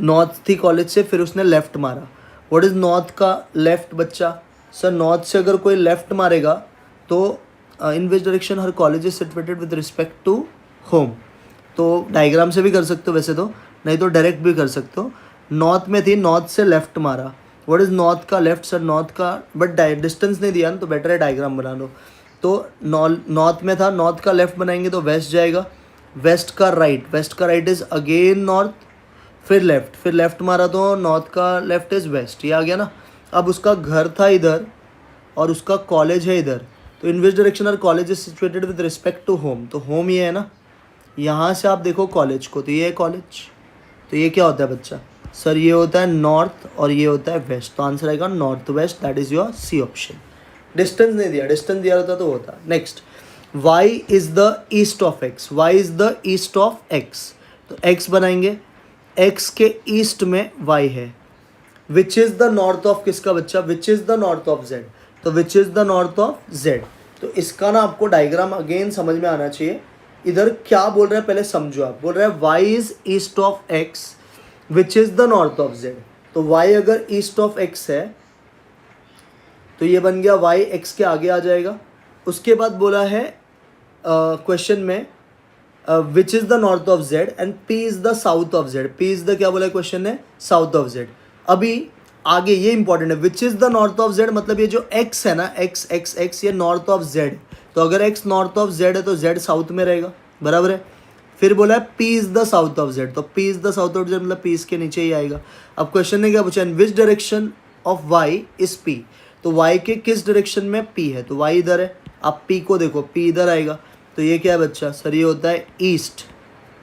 north थी कॉलेज से, फिर उसने लेफ्ट मारा। व्हाट इज़ नॉर्थ का लेफ्ट बच्चा, सर नॉर्थ से अगर कोई लेफ्ट मारेगा तो in which direction her college is situated with respect to home, तो डायग्राम से भी कर सकते हो वैसे तो, नहीं तो डायरेक्ट भी कर सकते हो। नॉर्थ में थी, नॉर्थ से लेफ्ट मारा, व्हाट इज़ नॉर्थ का लेफ्ट, सर नॉर्थ का, बट डिस्टेंस नहीं दिया ना, तो बेटर है डायग्राम बना लो। तो नॉर्थ में था, नॉर्थ का लेफ्ट बनाएंगे तो वेस्ट जाएगा, वेस्ट का राइट, वेस्ट का राइट इज़ अगेन नॉर्थ, फिर लेफ्ट मारा तो नॉर्थ का लेफ्ट इज़ वेस्ट, ये आ गया ना। अब उसका घर था इधर और उसका कॉलेज है इधर, तो in which direction our college is situated with respect to home, तो होम ये है ना, यहाँ से आप देखो कॉलेज को, तो ये है कॉलेज, तो ये क्या होता है बच्चा, सर ये होता है नॉर्थ और ये होता है वेस्ट, तो आंसर आएगा north west, that is your C option. Distance नहीं दिया, डिस्टेंस दिया होता तो होता। Next, Y is the east of X, Y is the east of X, तो एक्स बनाएंगे, एक्स के ईस्ट में वाई है। Which is the north of किसका बच्चा, which is the north of Z, तो which is the north of Z. तो इसका ना आपको डायग्राम अगेन समझ में आना चाहिए। इधर क्या बोल रहा है पहले समझो आप, बोल रहा है Y is east of X, which is the north of Z. तो y अगर ईस्ट ऑफ x है तो ये बन गया y x के आगे आ जाएगा। उसके बाद बोला है क्वेश्चन में विच is the north of Z and p is the south of Z. p is the क्या बोला क्वेश्चन है, साउथ ऑफ जेड। अभी आगे ये इंपॉर्टेंट है, विच is the north of Z मतलब ये जो x है ना, x x x ये नॉर्थ ऑफ जेड। तो अगर x नॉर्थ ऑफ जेड है तो z साउथ में रहेगा, बराबर है। फिर बोला है p is the south of Z, तो p is the south of Z मतलब p इसके नीचे ही आएगा। अब क्वेश्चन ने क्या पूछा, in which direction of y is p। तो y के किस डायरेक्शन में p है, तो y इधर है। आप p को देखो, p इधर आएगा। तो ये क्या है बच्चा, सर ये होता है ईस्ट,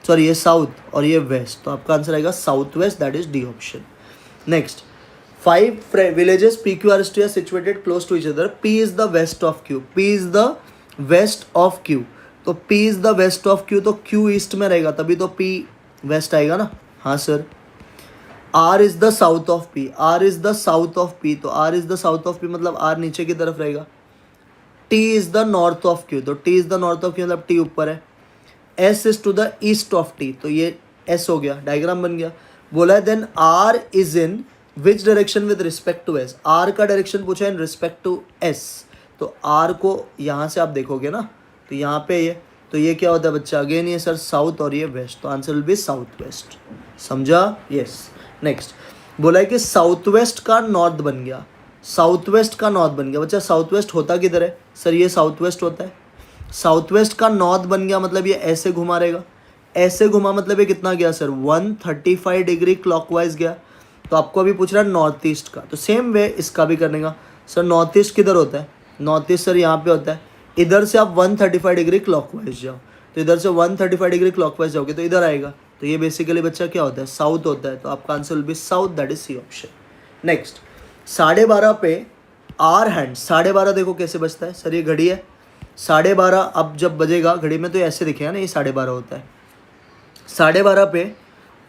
सॉरी ये साउथ और ये वेस्ट। तो आपका आंसर आएगा south west, that is D option. Next, 5 villages PQRST are situated close to each other. P is the west of Q. P is the west of Q. तो P is the west of Q, तो Q east में रहेगा, तभी तो P waste आएगा ना। हाँ sir. R is the south of P. R is the south of P. तो R is the south of P मतलब R नीचे की तरफ रहेगा। T is the north of Q. तो T is the north of Q मतलब T ऊपर है। S is to the east of T. तो ये S हो गया, डायग्राम बन गया। बोला है then R is in which direction with respect to S. R का डायरेक्शन पूछा है इन रिस्पेक्ट टू एस। तो आर को यहाँ से आप देखोगे ना, तो यहाँ पे ये, तो ये क्या होता है बच्चा, अगेन ये सर साउथ और ये वेस्ट, तो answer will be south west. समझा, यस। नेक्स्ट बोला है कि साउथ वेस्ट का नॉर्थ बन गया, साउथ वेस्ट का नॉर्थ बन गया। बच्चा साउथ वेस्ट होता किधर है, सर ये साउथ वेस्ट होता है। साउथ वेस्ट का नॉर्थ बन गया मतलब ये ऐसे घुमा रहेगा, ऐसे घुमा मतलब ये कितना गया सर, 135 डिग्री क्लॉकवाइज गया। तो आपको अभी पूछ रहा है नॉर्थ ईस्ट का, तो सेम वे इसका भी करने का। सर नॉर्थ ईस्ट किधर होता है, नॉर्थ ईस्ट सर यहाँ पे होता है। इधर से आप 135 डिग्री क्लॉकवाइज जाओ, तो इधर से 135 डिग्री क्लॉकवाइज जाओगे तो इधर आएगा। तो ये बेसिकली बच्चा क्या होता है, साउथ होता है। तो आपका answer will be south, that is C option. Next, 12:30 पे आर हैंड, 12:30 देखो कैसे बजता है, सर ये घड़ी है 12:30। अब जब बजेगा घड़ी में तो ऐसे दिखेगा ना, ये 12:30 होता है। 12:30 पे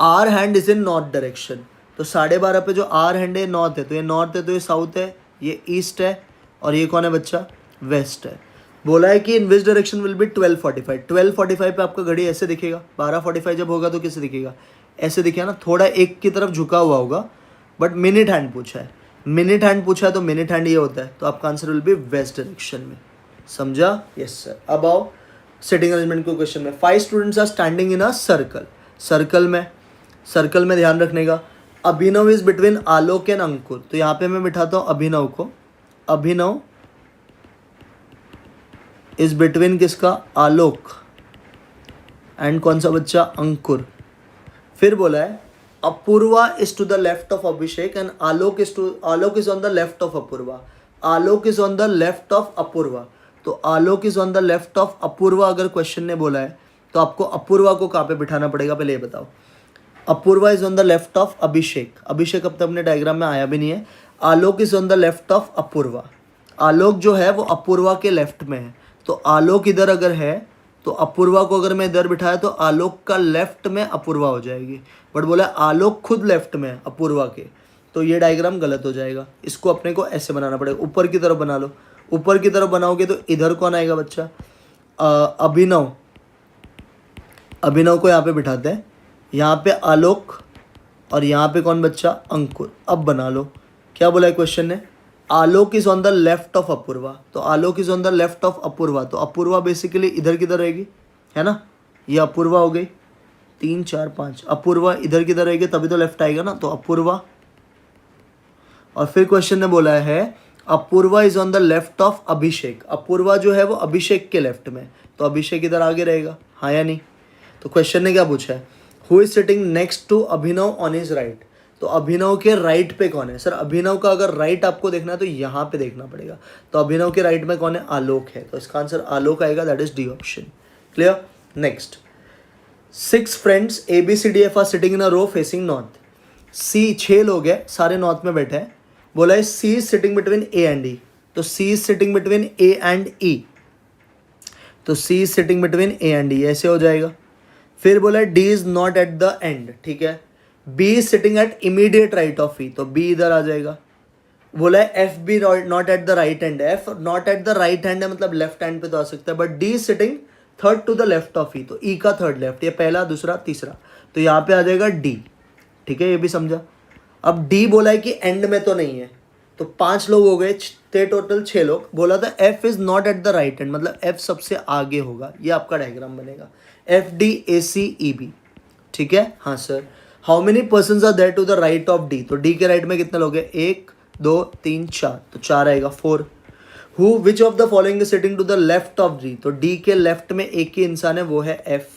hour hand is in north direction. तो 12:30 पे जो आर हैंड है नॉर्थ है, तो ये नॉर्थ है, तो ये साउथ है, ये ईस्ट है, और ये कौन है बच्चा, वेस्ट है। बोला है कि इन विच डायरेक्शन विल बी 12:45। 12:45 पे आपका घड़ी ऐसे दिखेगा, 12:45 जब होगा तो कैसे दिखेगा, ऐसे दिखेगा ना, थोड़ा एक की तरफ झुका हुआ होगा। बट मिनट हैंड पूछा है, मिनट हैंड पूछा है तो मिनट हैंड ये होता है। तो आपका answer will B west direction में। समझा, यस सर। अब आओ सिटिंग अरेंजमेंट के क्वेश्चन में। 5 students are standing in a circle. Circle में ध्यान रखने का, Abhinav is between Alok and Ankur. तो यहाँ पे मैं बिठाता हूँ अभिनव को, अभिनव इज बिटवीन किसका, आलोक एंड कौन सा बच्चा, अंकुर। फिर बोला है Apoorva is to the left of Abhishek and Alok is on the left of Apoorva. Alok is on the left of Apoorva. तो Alok is on the left of Apoorva अगर क्वेश्चन ने बोला है तो आपको अपूर्वा को कहाँ पे बिठाना पड़ेगा, पहले ये बताओ। Apoorva is on the left of Abhishek. Abhishek अब तक अपने डायग्राम में आया भी नहीं है। Alok is on the left of Apoorva. Alok जो है वो अपूर्वा के लेफ्ट में है। तो आलोक इधर अगर है तो अपूर्वा को अगर मैं इधर बिठाया तो आलोक का लेफ्ट में अपूर्वा हो जाएगी। बट बोला आलोक खुद लेफ्ट में है अपूर्वा के, तो ये डायग्राम गलत हो जाएगा। इसको अपने को ऐसे बनाना पड़ेगा, ऊपर की तरफ बना लो। ऊपर की तरफ बनाओगे तो इधर कौन आएगा बच्चा, अभिनव। अभिनव को यहाँ पे बिठाते हैं, यहाँ पे आलोक और यहाँ पे कौन बच्चा, अंकुर। अब बना लो, क्या बोला है क्वेश्चन ने, Alok is on the left of Apoorva. तो Alok is on the left of Apoorva, तो अपूर्वा बेसिकली इधर किधर रहेगी, है ना, ये अपूर्वा हो गई। 3 4 5, अपूर्वा इधर किधर रहेगी, तभी तो लेफ्ट आएगा ना, तो अपूर्वा। और फिर क्वेश्चन ने बोला है Apoorva is on the left of Abhishek. Apoorva जो है वो अभिषेक के लेफ्ट में, तो अभिषेक इधर आगे रहेगा, हाँ या नहीं। तो क्वेश्चन ने क्या पूछा है, who is sitting next to Abhinav on his right. तो अभिनव के राइट पे कौन है, सर अभिनव का अगर राइट आपको देखना है तो यहाँ पे देखना पड़ेगा। तो अभिनव के राइट में कौन है, आलोक है, तो इसका आंसर आलोक आएगा, that is D option. Clear. Next, 6 friends ABCDF are sitting in a row facing north. See 6 लोग हैं, सारे नॉर्थ में बैठे हैं। बोला है C is sitting between A and E। तो C is sitting between A and E, तो C is sitting between A and E, ऐसे हो जाएगा। फिर बोला है D is not at the and, ठीक है। B is sitting at immediate right of E, तो B इधर आ जाएगा। बोला है F भी not at the right hand. F not at the right hand है मतलब लेफ्ट हैंड पे तो आ सकता है, but D is sitting third to the left of E, तो E का थर्ड लेफ्ट, ये पहला दूसरा तीसरा, तो यहाँ पे आ जाएगा D। ठीक है, ये भी समझा। अब डी बोला है कि एंड में तो नहीं है, तो 5 लोग हो गए, थे टोटल 6 लोग। बोला था F is not at the right end, मतलब एफ सबसे आगे होगा, ये आपका डायग्राम बनेगा, F D A C E B. ठीक है, हाँ सर। How many person are there to the right of D, तो डी के राइट में कितने लोग हैं, 1 2 3 4, तो 4 आएगा, 4। Who which of the following is sitting to the left of D, तो डी के लेफ्ट में एक ही इंसान है, वो है एफ।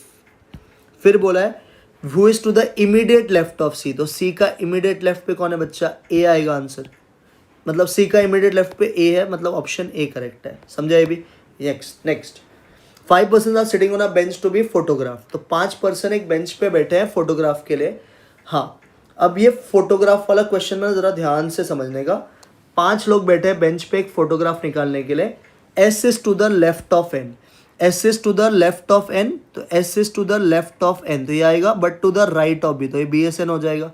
फिर बोला है who is to the immediate left of C, तो सी का इमीडिएट लेफ्ट पे कौन है बच्चा, ए आएगा आंसर, मतलब सी का इमीडिएट लेफ्ट पे ए है, मतलब ऑप्शन ए करेक्ट है, समझा ये भी। Next 5 person are sitting on a bench to be photograph, तो 5 पर्सन एक बेंच पे बैठे हैं फोटोग्राफ के लिए। हाँ, अब ये फोटोग्राफ वाला क्वेश्चन ना जरा ध्यान से समझने का। 5 लोग बैठे हैं बेंच पे एक फोटोग्राफ निकालने के लिए, S is to the left of N, S is to the left of N, तो S is to the left of N, तो ये आएगा, but to the right of B, तो ये बी एस एन हो जाएगा।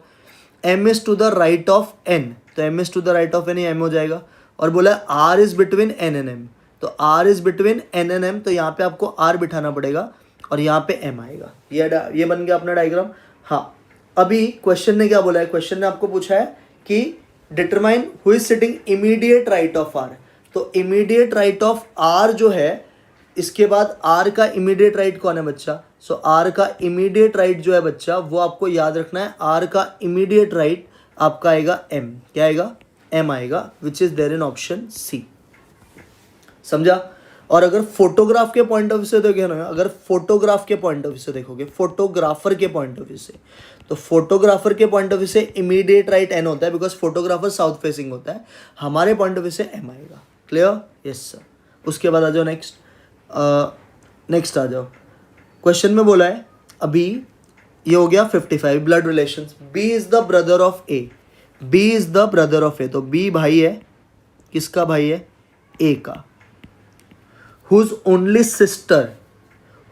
M is to the right of N, तो M is to the right of N, ये एम हो जाएगा। और बोला R is between N and M, तो are is between N and M, तो यहाँ पे आपको आर बिठाना पड़ेगा और यहाँ पे एम आएगा। ये बन गया अपना डायग्राम। हाँ, अभी क्वेश्चन ने क्या बोला है, क्वेश्चन ने आपको पूछा है कि determine who is sitting immediate right of R, तो इमीडिएट राइट ऑफ आर जो है, इसके बाद आर का इमीडिएट राइट कौन है बच्चा, सो आर का इमीडिएट राइट जो है बच्चा, वो आपको याद रखना है, आर का इमीडिएट राइट आपका आएगा एम, क्या आएगा, एम आएगा, which is there in option C, समझा। और अगर फोटोग्राफ के पॉइंट ऑफ व्यू से देखोगे ना, अगर फोटोग्राफ के पॉइंट ऑफ व्यू से देखोगे, फोटोग्राफर के पॉइंट ऑफ व्यू से, तो फोटोग्राफर के पॉइंट ऑफ व्यू से इमीडिएट राइट एन होता है, बिकॉज फोटोग्राफर साउथ फेसिंग होता है, हमारे पॉइंट ऑफ व्यू से एम आएगा। Clear, yes sir. उसके बाद आ जाओ नेक्स्ट आ जाओ। क्वेश्चन में बोला है अभी, ये हो गया 55 blood relations. B is the brother of A, B is the brother of A, तो बी भाई है, किसका भाई है, ए का। Whose only sister,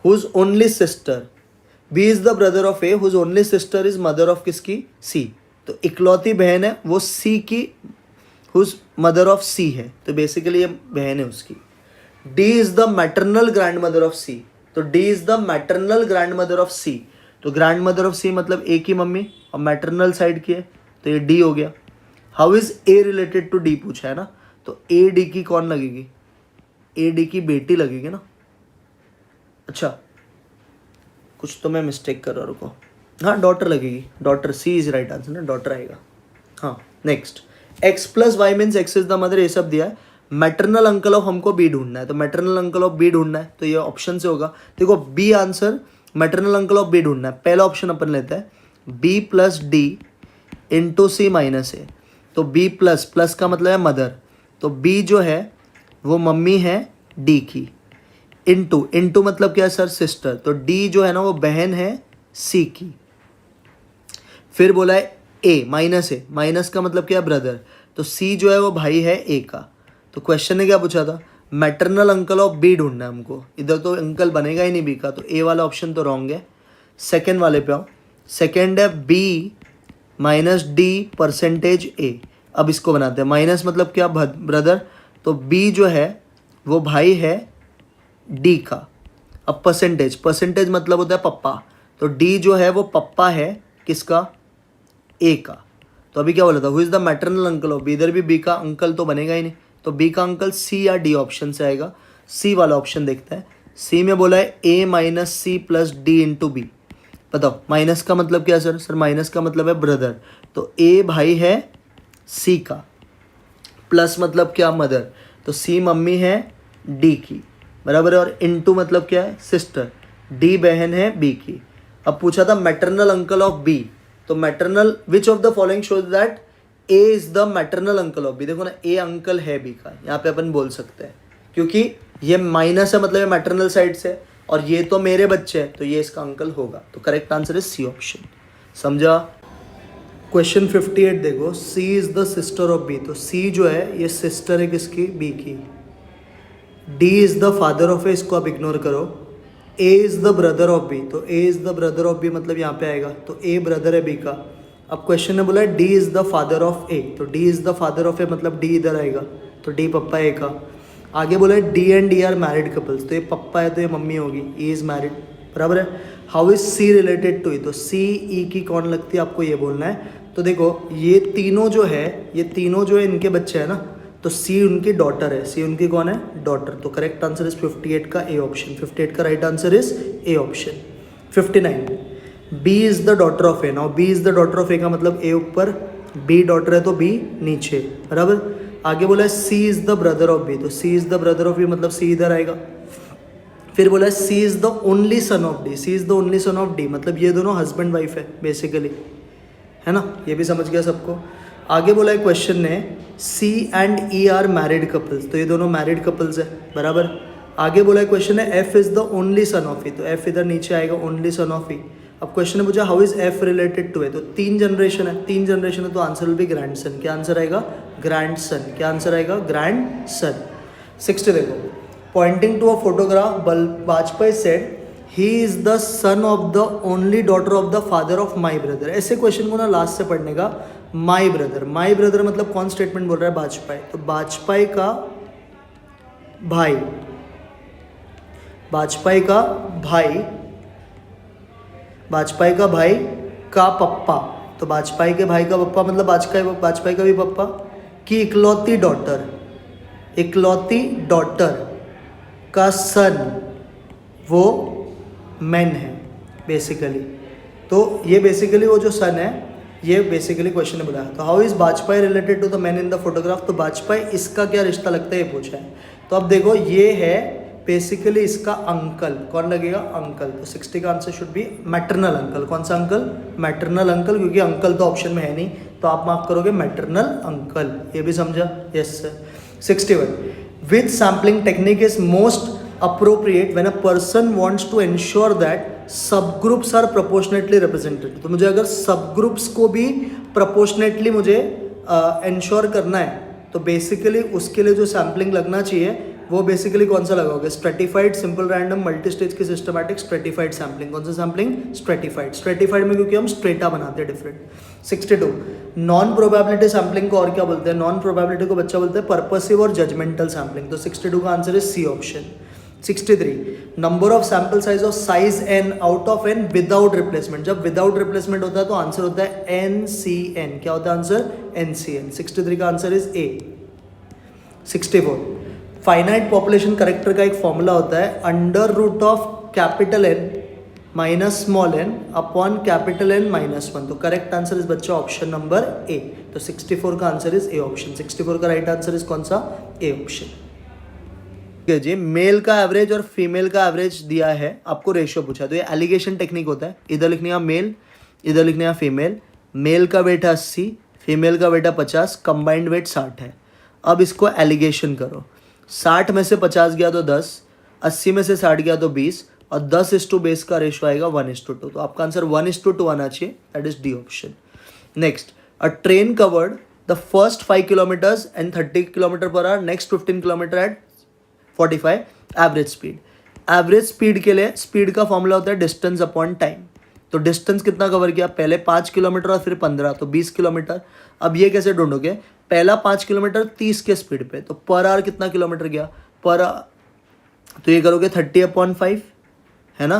whose only sister, B is the brother of A, whose only sister is mother of किसकी, C, तो इकलौती बहन है वो सी की, हुज मदर ऑफ सी है, तो बेसिकली ये बहन है उसकी। D is the maternal grandmother of C, तो D is the maternal grandmother of C, तो ग्रैंड मदर ऑफ सी मतलब ए की मम्मी और मैटरनल साइड की है, तो ये डी हो गया। How is A related to D पूछा है ना, तो ए डी की कौन लगेगी, ए डी की बेटी लगेगी ना। अच्छा, कुछ तो मैं मिस्टेक कर रहा हूँ, रुको, हाँ डॉटर लगेगी, daughter, C is right answer ना, डॉटर आएगा। हाँ next, X plus Y means X is the mother, ये सब दिया है। मैटरनल अंकल ऑफ हमको बी ढूंढना है, तो मैटरनल अंकल ऑफ बी ढूंढना है, तो ये ऑप्शन से होगा। देखो B answer, maternal uncle of B ढूंढना है, पहला ऑप्शन अपन लेते हैं, B plus D into C minus A, तो बी प्लस, प्लस का मतलब है मदर, तो बी जो है वो मम्मी है डी की, इंटू, इंटू मतलब क्या है सर, सिस्टर, तो डी जो है ना वो बहन है सी की। फिर बोला है ए माइनस ए, माइनस का मतलब क्या है, ब्रदर, तो सी जो है वो भाई है ए का। तो क्वेश्चन ने क्या पूछा था, मैटरनल अंकल ऑफ बी ढूंढना है हमको, इधर तो अंकल बनेगा ही नहीं बी का, तो ए वाला ऑप्शन तो रॉन्ग है। सेकेंड वाले पे आओ, सेकेंड है बी माइनस डी परसेंटेज ए, अब इसको बनाते हैं, माइनस मतलब क्या, ब्रदर, तो बी जो है वो भाई है डी का। अब परसेंटेज, परसेंटेज मतलब होता है पप्पा, तो डी जो है वो पप्पा है किसका, ए का। तो अभी क्या बोला था, who is the maternal uncle of B, इधर भी बी का अंकल तो बनेगा ही नहीं, तो बी का अंकल सी या डी ऑप्शन से आएगा। सी वाला ऑप्शन देखते हैं, सी में बोला है A minus C plus D into B, बताओ माइनस का मतलब क्या सर, सर माइनस का मतलब है ब्रदर, तो ए भाई है सी का, प्लस मतलब क्या, मदर, तो सी मम्मी है डी की, बराबर है, और इंटू मतलब क्या है, सिस्टर, डी बहन है बी की। अब पूछा था मैटरनल अंकल ऑफ बी, तो maternal which of the following shows that A is the maternal uncle of B, देखो ना ए अंकल है बी का, यहाँ पे अपन बोल सकते हैं, क्योंकि ये माइनस है मतलब ये मैटरनल साइड से, और ये तो मेरे बच्चे हैं, तो ये इसका अंकल होगा, तो correct answer is C option, समझा। क्वेश्चन 58 देखो, C is the sister of B, तो सी जो है ये सिस्टर है किसकी, बी की। D is the father of A, इसको आप इग्नोर करो। A is the brother of B, तो A is the brother of B मतलब यहाँ पे आएगा, तो ए ब्रदर है बी का। अब क्वेश्चन ने बोला है D is the father of A, तो D is the father of A मतलब डी इधर आएगा, तो डी पप्पा ए का। आगे बोला है D and D R married couples, तो ये पप्पा है तो ये मम्मी होगी, ई इज मैरिड, बराबर है। How is C related to E, तो सी ई की कौन लगती है आपको ये बोलना है। तो देखो ये तीनों जो है इनके बच्चे हैं ना, तो सी उनकी डॉटर है, सी उनकी कौन है, डॉटर। तो करेक्ट आंसर इज 58 का ए ऑप्शन, 58 का right answer is A option. 59 B is the daughter of A. Now B is the daughter of A का मतलब ए ऊपर, बी डॉटर है तो बी नीचे, बराबर। आगे बोला है C is the brother of B, तो C is the brother of B मतलब सी इधर आएगा। फिर बोला है C is the only son of D, C is the only son of D मतलब ये दोनों हस्बैंड वाइफ है बेसिकली, है ना, ये भी समझ गया सबको। आगे बोला है क्वेश्चन ने C and E are married couples, तो ये दोनों मैरिड कपल्स है, बराबर। आगे बोला है क्वेश्चन है F is the only son of E, तो एफ इधर नीचे आएगा, ओनली सन ऑफ ई। अब क्वेश्चन ने पूछा how is F related to A, तो 3 जनरेशन है तो answer will be grandson. क्या आंसर आएगा, ग्रैंड सन। क्या आंसर आएगा, ग्रैंड सन। 60 देखो, pointing to a photograph Vajpayee said he is the son of the only daughter of the father of my brother. ऐसे question को ना last से पढ़ने का, माई ब्रदर मतलब कौन स्टेटमेंट बोल रहा है, वाजपेयी। तो वाजपेयी का भाई का पप्पा, तो वाजपेयी के भाई का पप्पा मतलब वाजपेयी का भी पप्पा की इकलौती डॉटर का सन वो मैन है बेसिकली। तो ये बेसिकली वो जो सन है, ये बेसिकली क्वेश्चन ने बोला। तो how is Vajpayee related to the man in the photograph, तो वाजपेयी इसका क्या रिश्ता लगता है ये पूछा है। तो अब देखो ये है बेसिकली इसका अंकल, कौन लगेगा, अंकल। तो 60 का answer should be maternal uncle. कौन सा अंकल, मैटरनल अंकल, क्योंकि अंकल तो ऑप्शन में है नहीं, तो आप मार्क करोगे मैटरनल अंकल। ये भी समझा, yes sir. 61 which sampling technique is most appropriate when a person wants to ensure that subgroups are proportionately represented। तो मुझे अगर subgroups को भी proportionately मुझे ensure करना है, तो बेसिकली उसके लिए जो सैम्पलिंग लगना चाहिए वो बेसिकली कौन सा लगाओगे, stratified, simple random, multi stage की सिस्टमैटिक, स्ट्रेटिफाइड सैम्पलिंग। कौन सा सैम्पलिंग, स्ट्रेटिफाइड में, क्योंकि हम स्ट्रेटा बनाते हैं डिफरेंट। 62 नॉन प्रोबेबिलिटी सैम्पलिंग को और क्या बोलते हैं, नॉन प्रोबेबिलिटी को बच्चा बोलते हैं पर्पसिव और जजमेंटल सैम्पलिंग। तो 62 का answer is C option. 63 number of sample size of size n out of n without replacement. जब विदाउट रिप्लेसमेंट होता है तो आंसर होता है NCN। क्या होता है आंसर, NCN। 63 का answer is A. 64 finite population corrector का एक फॉर्मूला होता है under root of capital N minus small n upon capital N minus 1। तो करेक्ट आंसर इज बच्चा ऑप्शन नंबर ए। तो 64 का आंसर इज ए ऑप्शन। 64 का राइट आंसर इज कौन सा, ए ऑप्शन। जी, मेल का एवरेज और फीमेल का एवरेज दिया है, आपको रेशियो पूछा। तो ये एलिगेशन टेक्निक होता है, इधर लिखने का मेल, इधर लिखने का फीमेल। मेल का वेट है 80, फीमेल का वेट है 50, कंबाइंड वेट 60 है। अब इसको एलिगेशन करो, 60 में से 50 गया तो 10, 80 में से 60 गया तो 20, और 10:2 बेस का रेशियो आएगा 1:2। तो आपका आंसर 1:2 आना चाहिए, that is D option. Next, a train covered the first 5 kilometers and 30 kilometer per hour, next 15 kilometer at 45 average speed. Average speed के लिए स्पीड का फॉर्मूला होता है डिस्टेंस अपॉन टाइम। तो डिस्टेंस कितना कवर किया, पहले 5 किलोमीटर और फिर 15, तो 20 किलोमीटर। अब ये कैसे ढूंढोगे, पहला 5 किलोमीटर 30 के स्पीड पे, तो पर आवर कितना किलोमीटर गया, पर तो ये करोगे 30/5, है ना।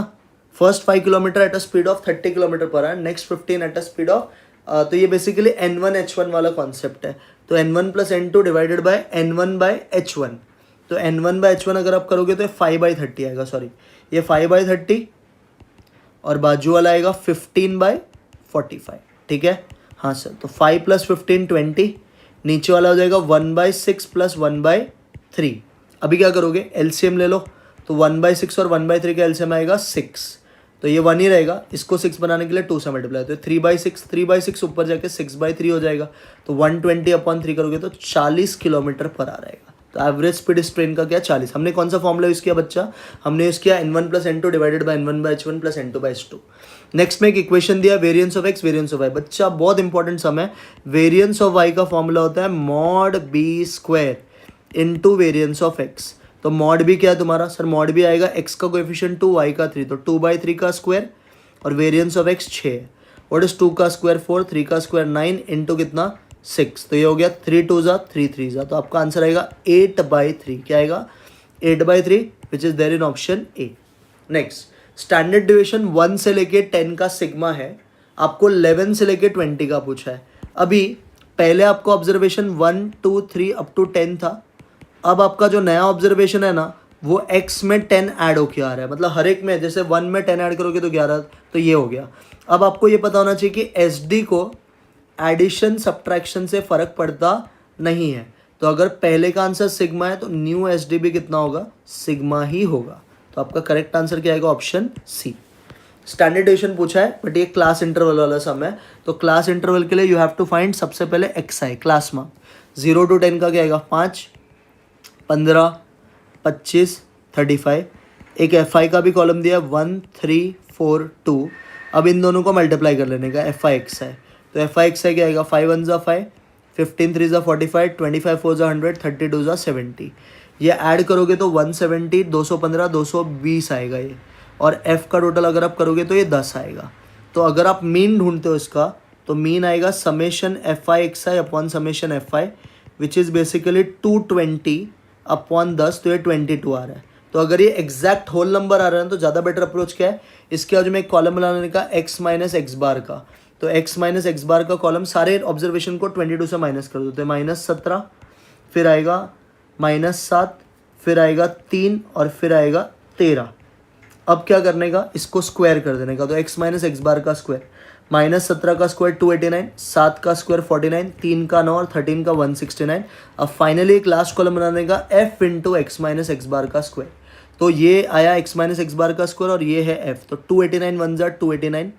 First 5 kilometre at a speed of 30 kilometer per hour, next 15 at a speed of, तो ये बेसिकली N1H1 वाला कॉन्सेप्ट है। तो N1 + N2 divided by N1/H1। तो N1/H1 अगर आप करोगे तो 5/30 आएगा, सॉरी ये 5/30 और बाजू वाला आएगा 15/45, ठीक है। हाँ सर, तो 5 + 15 20, नीचे वाला हो जाएगा 1/6 + 1/3। अभी क्या करोगे, एलसीएम ले लो, तो 1/6 और 1/3 का एलसीएम आएगा 6, तो ये 1 ही रहेगा। इसको 6 बनाने के लिए 2 से मल्टीप्लाई, तो 3/6 ऊपर जाके 6/3 हो जाएगा। तो 120/3 करोगे तो 40 किलोमीटर पर आवर आएगा। तो एवरेज स्पीड इस ट्रेन का क्या, 40। हमने कौन सा फॉर्मूला यूज़ किया बच्चा, हमने यूज़ किया N1 + N2 divided by N1/H1 + N2/H2। Next में एक इक्वेशन दिया, variance of x variance of y। बच्चा बहुत इंपॉर्टेंट सम है, वेरिएंस ऑफ y का फॉर्मूला होता है mod b² into variance of x। तो mod b क्या है तुम्हारा, सर mod b आएगा x का कोएफिशिएंट 2, y का 3, तो 2/3 का स्क्वायर, और वेरिएंस ऑफ x 6 है। व्हाट इज 2 का स्क्वायर 4, 3 का स्क्वायर 9 इंटू कितना 6, तो ये हो गया 3 2 ज़ा 3 3 ज़ा। तो आपका आंसर आएगा 8/3। क्या आएगा, 8/3, which is there in option A. Next standard deviation 1 से लेके 10 का सिग्मा है, आपको 11 से लेके 20 का पूछा है। अभी पहले आपको ऑब्जर्वेशन 1 2 3 अप टू 10 था, अब आपका जो नया ऑब्जर्वेशन है ना वो x में 10 ऐड होके आ रहा है, मतलब हर एक में जैसे 1 में 10 ऐड करोगे तो 11, तो ये हो गया। अब आपको ये पता होना चाहिए कि SD को एडिशन सब्ट्रैक्शन से फ़र्क पड़ता नहीं है, तो अगर पहले का आंसर सिग्मा है तो न्यू SD भी कितना होगा, सिग्मा ही होगा। तो आपका करेक्ट आंसर क्या आएगा, ऑप्शन सी। स्टैंडर्ड डिविएशन पूछा है बट ये क्लास इंटरवल वाला सम है, तो क्लास इंटरवल के लिए यू हैव टू फाइंड सबसे पहले XI क्लास मार्क। 0 to 10 का क्या आएगा, 5 15 25 35। एक FI का भी कॉलम दिया 1 3 4 2। अब इन दोनों को मल्टीप्लाई कर लेने का FI XI, तो FI XI क्या आएगा, 5 1 5 15 3 45 25 4 100 30 2 70। ये ऐड करोगे तो 170 215 220 आएगा ये, और F का टोटल अगर आप करोगे तो ये 10 आएगा। तो अगर आप मीन ढूंढते हो इसका तो मीन आएगा summation FI XI upon summation FI which is basically 220 upon 10, तो ये 22 आ रहा है। तो अगर ये एग्जैक्ट होल नंबर आ रहा है तो ज़्यादा बेटर अप्रोच क्या है, इसके बाद में एक कॉलम बनाने का x माइनस एक्स बार का, तो x माइनस एक्स बार का कॉलम सारे ऑब्जर्वेशन को 22 से माइनस कर दो, तो -17, फिर आएगा -7, फिर आएगा 3 और फिर आएगा 13। अब क्या करने का, इसको स्क्वायर कर देने का, तो x माइनस एक्स बार का स्क्वायर, -17 का स्क्वायर 289, 7 का स्क्वायर 49, 3 का 9 और 13 का 169। अब फाइनली एक लास्ट कॉलम बनाने का f into X minus X bar का स्क्वायर, तो ये आया x माइनस एक्स बार का स्क्वायर और ये है f, तो 289 1 ज़ा 289,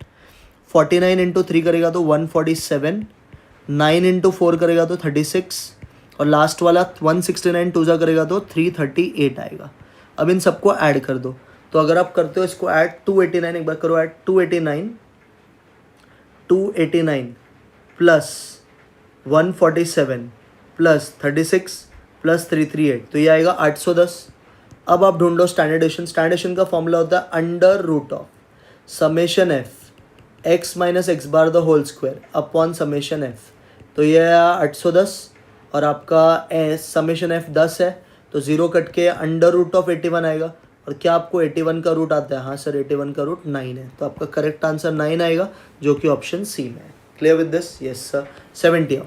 49 इंटू 3 करेगा तो 147, 9 इंटू 4 करेगा तो 36, और लास्ट वाला 169 2 ज़ा करेगा तो 338 आएगा। अब इन सबको ऐड कर दो, तो अगर आप करते हो इसको ऐड 289, एक बार करो ऐड, 289 प्लस 147 प्लस 36 प्लस 338, तो ये आएगा 810। अब आप ढूंढो स्टैंडर्ड डिविएशन। स्टैंडर्ड डिविएशन का फॉर्मूला होता है under root of summation F X minus X bar the whole square upon summation F, तो ये आया 810, और आपका समेशन एफ 10 है, तो 0 कट के अंडर रूट ऑफ 81 आएगा। और क्या आपको 81 का रूट आता है, हाँ सर 81 का रूट 9 है, तो आपका करेक्ट आंसर 9 आएगा जो कि ऑप्शन सी में है। Clear with this, yes sir. 70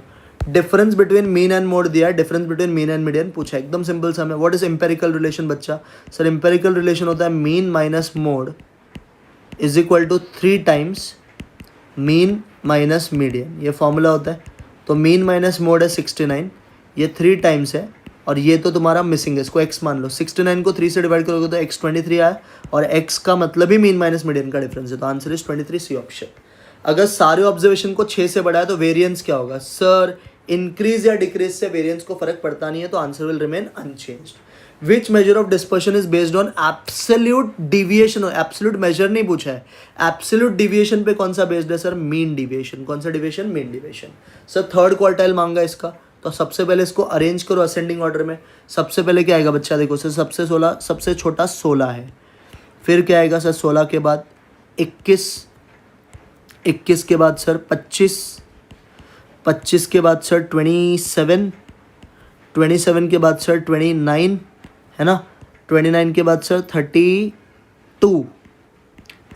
difference between mean and mode दिया है, difference between mean and median पूछा है, एकदम सिंपल सा है। व्हाट इज एम्पेरिकल रिलेशन बच्चा, सर एम्पेरिकल रिलेशन होता है mean minus mode is equal to 3 times mean minus median, ये फॉर्मूला होता है। तो मीन माइनस मोड है 69, ये 3 टाइम्स है, और ये तो तुम्हारा मिसिंग है, इसको x मान लो। 69 को 3 से डिवाइड करोगे तो x 23 आया, और x का मतलब ही मीन माइनस मीडियन का डिफरेंस है, तो आंसर इज 23, सी ऑप्शन। अगर सारे ऑब्जर्वेशन को 6 से बढ़ाया तो वेरिएंस क्या होगा, सर इंक्रीज या डिक्रीज से वेरिएंस को फर्क पड़ता नहीं है, तो answer will remain unchanged. Which measure of dispersion is based on absolute deviation, absolute major नहीं पूछा है, एब्सोल्यूट डिविएशन पे कौन सा बेस्ड है सर, मीन डिविएशन। कौन सा deviation, mean deviation. Sir third quartile मांगा इसका, तो सबसे पहले इसको अरेंज करो असेंडिंग ऑर्डर में। सबसे पहले क्या आएगा बच्चा, देखो सर सबसे छोटा 16 है, फिर क्या आएगा सर 16 के बाद 21, 21 के बाद सर 25, 25 के बाद सर 27, 27 के बाद सर 29 है ना, 29 के बाद सर 32,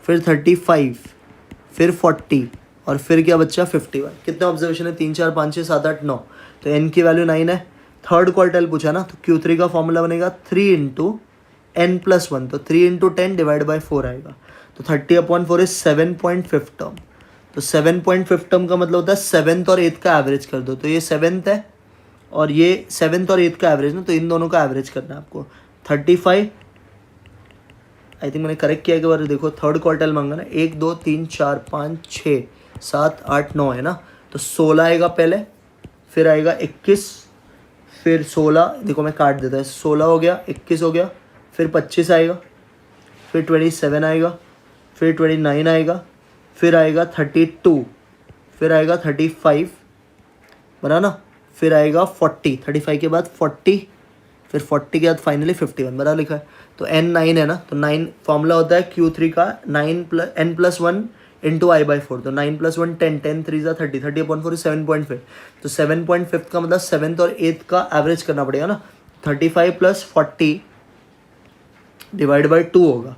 फिर 35, फिर 40, और फिर क्या बच्चा 51। कितने ऑब्जर्वेशन है, 3 4 5 6 7 8 9, तो n की वैल्यू 9 है। थर्ड क्वार्टाइल पूछा ना, तो Q3 का फॉर्मूला बनेगा 3 इंटू n प्लस 1, तो 3 इंटू 10 डिवाइड बाई 4 आएगा, तो 30/4 इज 7.5 टर्म। तो 7.5 टर्म का मतलब होता है 7th और 8th का एवरेज कर दो, तो ये 7th है और ये 7th और 8th का एवरेज ना, तो इन दोनों का एवरेज करना है आपको। 35, आई थिंक मैंने करेक्ट किया एक बार देखो, थर्ड क्वार्टाइल मांगा ना, 1 2 3 4 5 6 7 8 9 है ना, तो 16 आएगा पहले, फिर आएगा 21, फिर 16, देखो मैं काट देता है, 16 हो गया, 21 हो गया, फिर 25 आएगा, फिर 27 आएगा, फिर 29 आएगा, फिर आएगा 32, फिर आएगा 35 बना ना, फिर आएगा 40, 35 के बाद 40, फिर 40 के बाद फाइनली 51 बना लिखा है। तो n 9 है ना, तो 9 फॉर्मूला होता है Q3 का 9 plus n plus 1 into I by 4, तो 9 प्लस 1 10, 10 3 ज़ा 30, 30/4 इज 7.5, तो 7.5 का मतलब 7th और 8th का एवरेज करना पड़ेगा ना, 35 प्लस 40 डिवाइड बाई 2 होगा,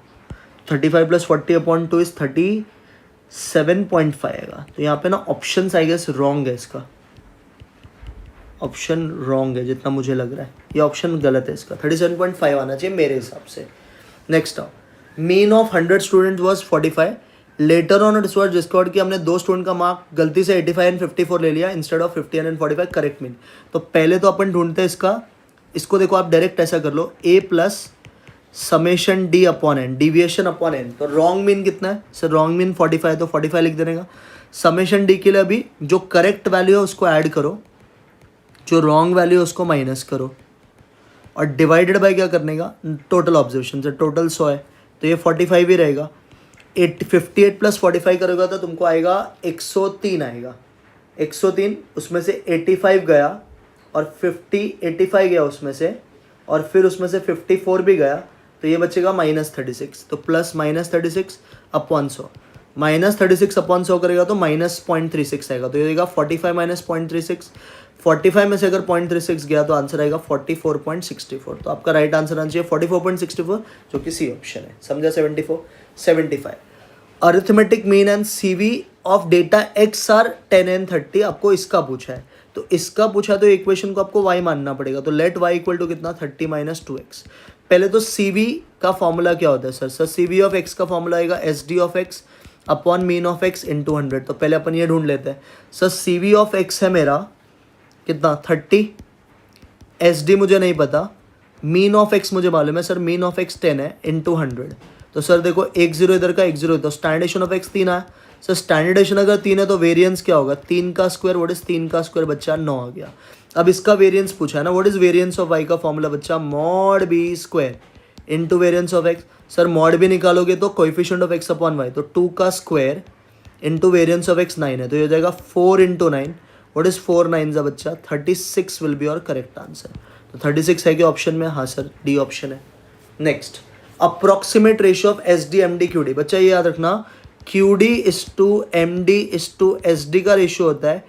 35 प्लस 40/2 इज 37.5 आएगा। तो यहाँ पे ना ऑप्शन आई गेस रॉन्ग है, इसका ऑप्शन रॉन्ग है जितना मुझे लग रहा है, ये ऑप्शन गलत है, इसका 37.5 आना चाहिए मेरे हिसाब से। नेक्स्ट आओ, mean of 100 student was 45, later on it was discovered कि हमने 2 स्टूडेंट का मार्क गलती से 85 एंड 54 ले लिया instead of 50 and 45, correct mean. तो पहले तो अपन ढूंढते हैं इसको देखो आप डायरेक्ट ऐसा कर लो, a plus summation d upon N, deviation upon N. तो रॉन्ग मीन कितना है सर? रॉन्ग मीन 45, तो 45 लिख देने का। समेशन d के लिए अभी जो करेक्ट वैल्यू है उसको ऐड करो, जो रॉन्ग वैल्यू है उसको माइनस करो, और डिवाइडेड बाय क्या करने का? टोटल ऑब्जर्वेशन से। टोटल 100 है तो ये 45 ही रहेगा। 58 प्लस 45 करोगे तो तुमको आएगा 103 आएगा। 103 उसमें से 85 गया और 85 गया उसमें से, और फिर उसमें से 54 भी गया, तो ये बचेगा -36। तो प्लस -36 अपॉन 100, -36 अपॉन 100 करेगा तो -0.36 आएगा। तो ये देगा 45 माइनस 0.36, 45 में से अगर 0.36 गया तो आंसर आएगा 44.64। तो आपका राइट आंसर आना चाहिए 44.64, जो कि सी ऑप्शन है। समझा? 75 arithmetic mean and CV of data x are 10 and 30, आपको इसका पूछा है। तो इसका पूछा तो इक्वेशन को आपको y मानना पड़ेगा। तो लेट y इक्वल टू कितना? 30 माइनस 2x। पहले तो CV का फॉर्मूला क्या होता है सर? CV ऑफ x का फॉर्मूला आएगा SD of x upon mean of x into 100। तो पहले अपन ये ढूंढ लेते हैं सर। CV ऑफ x है मेरा कितना? 30, SD मुझे नहीं पता, मीन ऑफ x मुझे मालूम है सर, मीन ऑफ x 10 है इंटू 100। तो सर देखो 1 0 इधर का 1 0 इधर, तो स्टैंडर्डेशन ऑफ x 3 आया सर। स्टैंडर्डेशन अगर 3 है तो वेरिएंस क्या होगा? 3 का स्क्वायर, व्हाट इज 3 का स्क्वायर बच्चा? 9 आ गया। अब इसका वेरिएंस पूछा है ना, what is variance of y का फॉर्मूला बच्चा? Mod b square into variance of x। Sir mod भी निकालोगे तो coefficient of x upon y, तो 2 का square into variance of x 9 है, तो ये हो जाएगा 4 इंटू 9, व्हाट इज 4 9 का बच्चा? 36 will be your correct answer. तो 36 है कि ऑप्शन में? हाँ सर, डी ऑप्शन है। Next, approximate ratio of SD MD QD। बच्चा ये याद रखना, QD is to MD is to SD का रेशियो होता है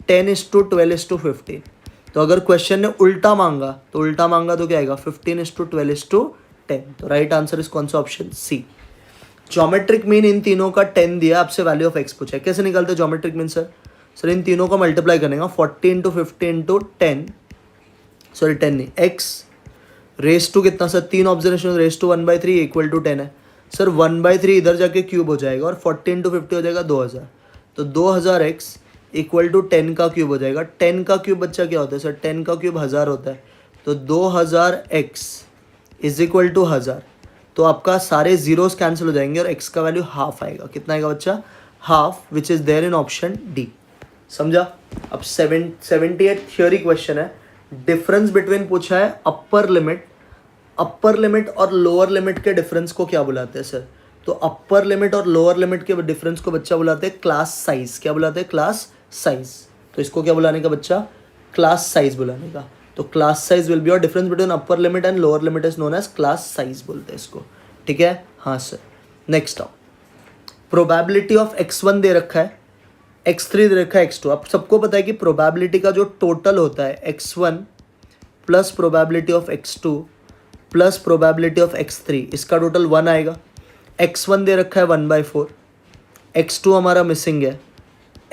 10:12:15। तो अगर क्वेश्चन ने उल्टा मांगा तो क्या आएगा? 15:12:10। तो राइट आंसर इज कौन सा? Option C. ज्योमेट्रिक मीन इन तीनों का 10 दिया, आपसे वैल्यू ऑफ x पूछा है। कैसे निकालते ज्योमेट्रिक मीन सर? सर इन तीनों को मल्टीप्लाई करने का 40 × 50 × 10, सॉरी 10 नहीं, x रेस टू कितना सर? 3 observation raise to 1/3 equal to 10 है सर। 1/3 इधर जाके क्यूब हो जाएगा और 40 × 50 हो जाएगा 2000। तो 2000x इक्वल टू 10 का क्यूब हो जाएगा। 10 का क्यूब बच्चा क्या होता है सर? 10 का क्यूब 1000 होता है। तो 2000x इज इक्वल टू 1000। तो आपका सारे जीरोस कैंसिल हो जाएंगे और x का वैल्यू हाफ आएगा। कितना आएगा बच्चा? Half, which is there in option D. समझा? अब 78 थ्योरी क्वेश्चन है। डिफरेंस बिटवीन पूछा है अपर लिमिट और लोअर लिमिट के डिफरेंस को क्या बुलाते हैं सर? तो अपर लिमिट और लोअर लिमिट के डिफरेंस को बच्चा बुलाते हैं क्लास साइज। क्या बुलाते हैं? Class size. तो इसको क्या बुलाने का बच्चा? क्लास साइज बुलाने का। तो class size will be your difference between upper limit and lower limit is known as class size बोलते हैं इसको। ठीक है? हाँ सर। नेक्स्ट आओ, प्रोबेबिलिटी ऑफ x1 दे रखा है, x3 दे रखा है, x2। अब सबको पता है कि प्रोबेबिलिटी का जो टोटल होता है x1 plus probability of x2 plus probability of x3, इसका टोटल 1 आएगा। x1 दे रखा है 1/4, x2 हमारा मिसिंग है,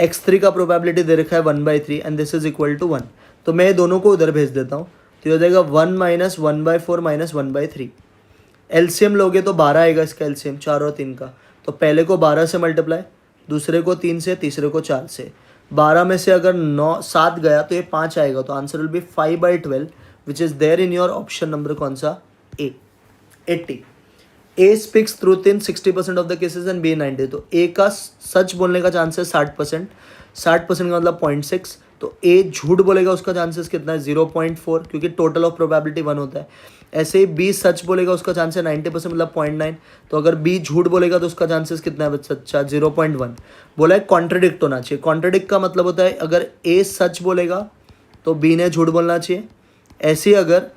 x3 का प्रोबेबिलिटी दे रखा है 1/3 and this is equal to 1। तो मैं दोनों को उधर भेज देता हूँ। तो ये हो जाएगा 1 माइनस 1/4 माइनस 1/3। एलसीएम लोगे तो 12 आएगा इसका एलसीएम, 4 और 3 का। तो पहले को 12 से मल्टीप्लाई, दूसरे को 3 से, तीसरे को 4 से। 12 में से अगर 7 गया तो ये 5 आएगा। तो answer will be 5/12 which is there in your option number कौन सा? A. 80। A speaks truth in 60% of the cases and B 90। तो ए का सच बोलने का चांसेस 60%, 60% का मतलब 0.6। तो ए झूठ बोलेगा उसका चांसेस कितना है? 0.4, क्योंकि टोटल ऑफ प्रोबेबिलिटी 1 होता है। ऐसे ही बी सच बोलेगा उसका चांस है 90% मतलब 0.9। तो अगर बी झूठ बोलेगा तो उसका चांसेस कितना है बच्चा? 0.1। बोला है कॉन्ट्रडिक्ट होना चाहिए। कॉन्ट्रडिक्ट का मतलब होता है अगर ए सच बोलेगा तो बी ने झूठ बोलना चाहिए, ऐसे ही अगर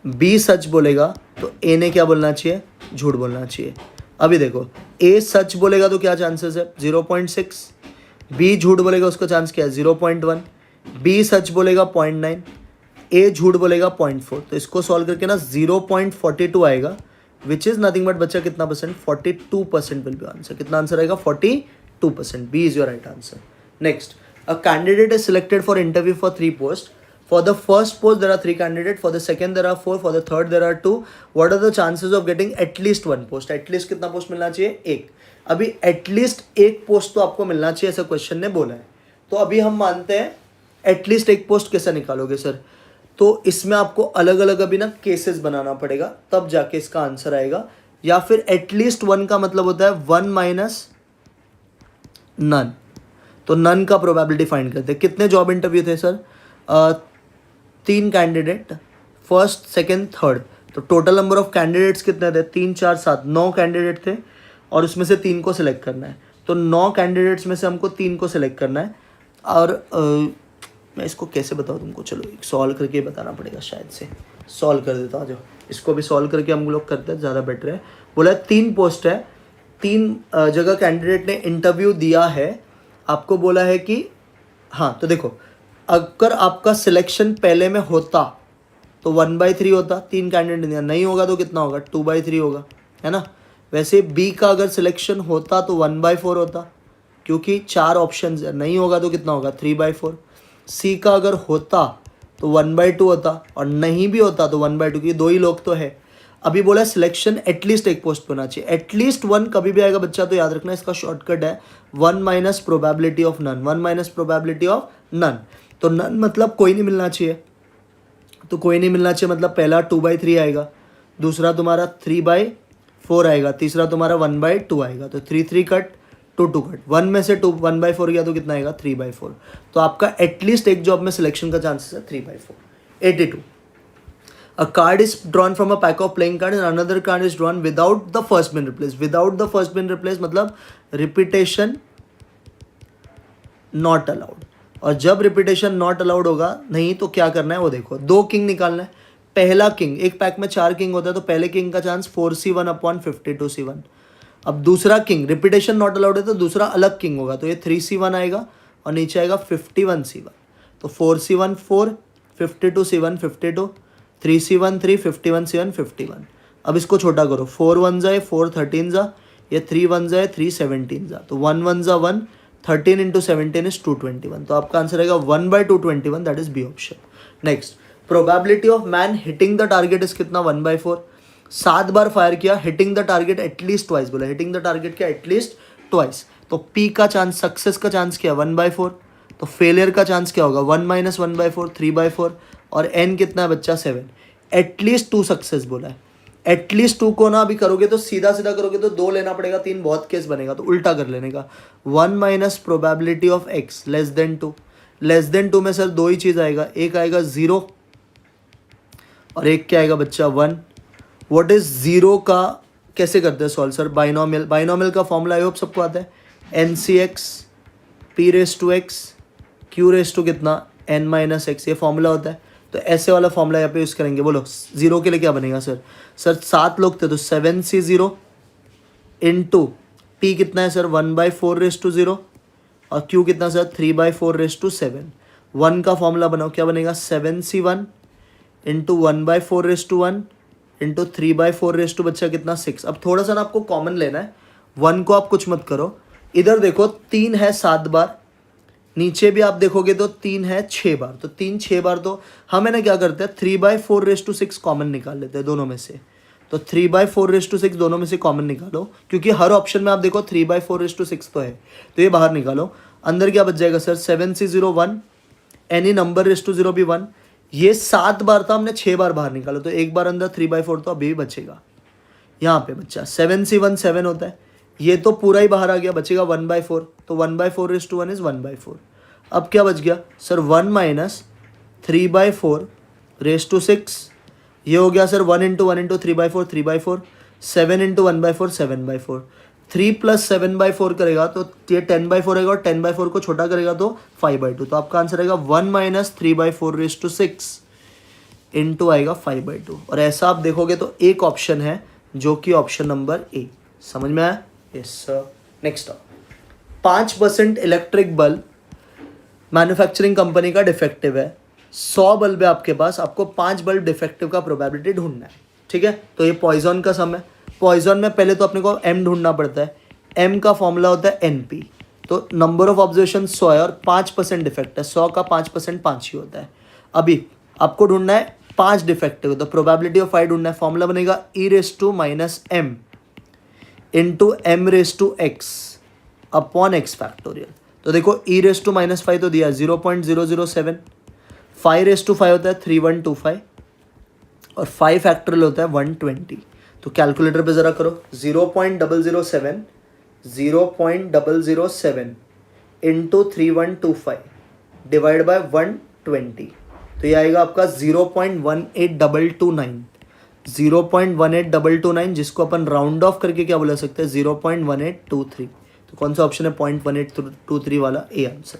बी सच बोलेगा तो ए ने क्या बोलना चाहिए? झूठ बोलना चाहिए। अभी देखो, ए सच बोलेगा तो क्या चांसेस है? 0.6। बी झूठ बोलेगा उसका चांस क्या है? 0.1। बी सच बोलेगा 0.9, ए झूठ बोलेगा 0.4। तो इसको सॉल्व करके ना 0.42 आएगा विच इज नथिंग बट बच्चा कितना परसेंट 42% विल बी आंसर. कितना आंसर आएगा 42%. B is your right answer. Next, a candidate is selected for interview for 3 post. For the first post there are 3 candidates, for the second there are 4, for the third there are 2. What are the chances of getting at least 1 post? At least कितना post मिलना चाहिए? 1. अभी at least 1 post तो आपको मिलना चाहिए, ऐसा question ने बोला है. तो अभी हम मानते हैं at least 1 पोस्ट कैसे निकालोगे सर? तो इसमें आपको अलग अलग अभी ना केसेस बनाना पड़ेगा, तब जाके इसका आंसर आएगा. या फिर एटलीस्ट 1 का मतलब होता है 1 माइनस नन. तो नन का प्रोबेबिलिटी फाइंड करते हैं. कितने जॉब इंटरव्यू थे sir? 3 candidate, first second third. तो टोटल नंबर ऑफ कैंडिडेट्स कितने थे? 3 4 7 9 कैंडिडेट थे और उसमें से 3 को सिलेक्ट करना है. तो 9 कैंडिडेट्स में से हमको 3 को सिलेक्ट करना है. और मैं इसको कैसे बताऊँ तुमको? चलो एक सॉल्व करके बताना पड़ेगा, शायद से सॉल्व कर देता हूँ. जो इसको भी सॉल्व करके हम लोग करते हैं, ज़्यादा बेटर है. बोला 3 पोस्ट है, 3 जगह कैंडिडेट ने इंटरव्यू दिया है. आपको बोला है कि हाँ, तो देखो अगर आपका सिलेक्शन पहले में होता तो 1/3 होता. 3 कैंडिडेट दिया, नहीं होगा तो कितना होगा? 2/3 होगा, है ना. वैसे बी का अगर सिलेक्शन होता तो 1/4 होता, क्योंकि 4 ऑप्शन है. नहीं होगा तो कितना होगा? 3/4. सी का अगर होता तो 1/2 होता, और नहीं भी होता तो 1/2, क्योंकि 2 ही लोग तो है. अभी बोला सिलेक्शन एटलीस्ट 1 पोस्ट पे होना चाहिए. एटलीस्ट 1 कभी भी आएगा बच्चा तो याद रखना, इसका शॉर्टकट है 1 minus probability of none. 1 minus probability of none. तो नन मतलब कोई नहीं मिलना चाहिए. तो कोई नहीं मिलना चाहिए मतलब पहला 2/3 आएगा, दूसरा तुम्हारा 3/4 आएगा, तीसरा तुम्हारा 1/2 आएगा. तो 3 3 कट, 2 2 कट. 1 में से 2 1/4 गया तो कितना आएगा? 3/4. तो आपका एटलीस्ट एक जॉब में सिलेक्शन का चांसेस है 3/4. 82. A card is drawn from a pack of playing cards and another card is drawn without the first been replaced. Without the first been replaced मतलब repetition not allowed. और जब repetition not allowed होगा नहीं तो क्या करना है वो देखो. 2 किंग निकालना है. पहला किंग, एक पैक में 4 किंग होता है तो पहले किंग का चांस 4c1/52c1. अब दूसरा किंग, रिपीटेशन नॉट अलाउड है तो दूसरा अलग किंग होगा, तो ये 3c1 आएगा और नीचे आएगा 51c1. तो 4c1 4, 52c1 52, 3c1 3, 51c1 51. अब इसको छोटा करो. 4 1 जा 4 13 जा, ये 3 1 जा 3 17 जा. तो 1 1 जा 1, 13 इंटू 17 इज 221. तो आपका आंसर आएगा 1/221. That is B option. Next, probability of man hitting the target is कितना? 1/4. 7 बार फायर किया, hitting the target at least twice. बोला हिटिंग द टारगेट क्या? At least twice. तो पी का चांस, सक्सेस का चांस क्या? 1/4. तो फेलियर का चांस क्या होगा? 1 माइनस 1/4, 3/4. और एन कितना है बच्चा? 7. एटलीस्ट 2 सक्सेस बोला है. एटलीस्ट 2 को ना अभी करोगे तो सीधा सीधा करोगे तो 2 लेना पड़ेगा, 3 बहुत केस बनेगा, तो उल्टा कर लेने का. 1 minus probability of x less than 2. Less than 2 में सर 2 ही चीज़ आएगा. एक आएगा 0 और एक क्या आएगा बच्चा? 1. व्हाट इज 0 का कैसे करते हैं सॉल्व सर? बाइनोमियल. बाइनोमियल का फॉर्मूला आई होप सबको आता है. NCX P⁻x Q⁻ कितना? N minus x. ये फॉर्मूला होता है. तो ऐसे वाला फॉर्मूला यहाँ पे यूज़ करेंगे. बोलो 0 के लिए क्या बनेगा सर? सर 7 लोग थे तो 7c0 इंटू P कितना है सर? 1/4/0 और Q कितना सर? 3/4/7. 1 का फॉर्मूला बनाओ, क्या बनेगा? 7c1 इंटू 1/4/1 इंटू 3/4 बच्चा कितना? 6. अब थोड़ा सा ना आपको कॉमन लेना है. 1 को आप कुछ मत करो. इधर देखो 3 है 7 बार, नीचे भी आप देखोगे तो 3 है 6 बार. तो 3 6 बार, तो हम है ना क्या करते हैं? 3/4/6 कॉमन निकाल लेते हैं दोनों में से. तो 3/4/6 दोनों में से कॉमन निकालो, क्योंकि हर ऑप्शन में आप देखो 3/4/6 तो है, तो ये बाहर निकालो. अंदर क्या बच जाएगा सर? 7c0 1, any number raise to 0 भी 1. ये 7 बार था, हमने 6 बार बाहर निकालो, तो एक बार अंदर 3/4 तो अभी भी बचेगा. यहाँ पे बच्चा 7c1 7 होता है, ये तो पूरा ही बाहर आ गया, बचेगा 1/4. तो 1/4/1 इज 1/4. अब क्या बच गया सर? 1 माइनस 3/4/6. ये हो गया sir 1 into 1 into 3/4 3/4. 7 into 1/4 7/4. 3 plus 7/4 करेगा तो ये 10/4 रहेगा, और 10/4 को छोटा करेगा तो 5/2. तो आपका आंसर आएगा 1 माइनस 3/4/6 इंटू आएगा 5/2. और ऐसा आप देखोगे तो एक ऑप्शन है जो कि ऑप्शन नंबर ए. समझ में आया? Yes sir. Next 5% electric bulb manufacturing company का डिफेक्टिव है. 100 बल्ब है आपके पास, आपको 5 बल्ब डिफेक्टिव का प्रोबेबिलिटी ढूंढना है. ठीक है। तो ये पॉइजन का सम है। पॉइजन में पहले तो अपने को m ढूंढना पड़ता है। m का फॉर्मूला होता है np। तो नंबर ऑफ ऑब्जर्वेशन 100 है और 5% डिफेक्ट है। 100 का 5% 5 ही होता है। अभी आपको ढूंढना है 5 डिफेक्टिव, तो प्रोबेबिलिटी ऑफ 5 ढूंढना है। फॉर्मूला बनेगा e⁻⁻m into m⁻x upon x factorial. तो देखो e⁻⁻5 तो दिया 0.007, 5⁻5 होता है 3125 और 5 फैक्टोरियल होता है 120। तो कैलकुलेटर पे ज़रा करो, 0.007 इंटू 3125 डिवाइड बाय 120, तो ये आएगा आपका 0.18229। 0.18229 जिसको अपन राउंड ऑफ करके क्या बोला सकते हैं 0.1823। तो कौन सा ऑप्शन है 0.1823 वाला, A answer.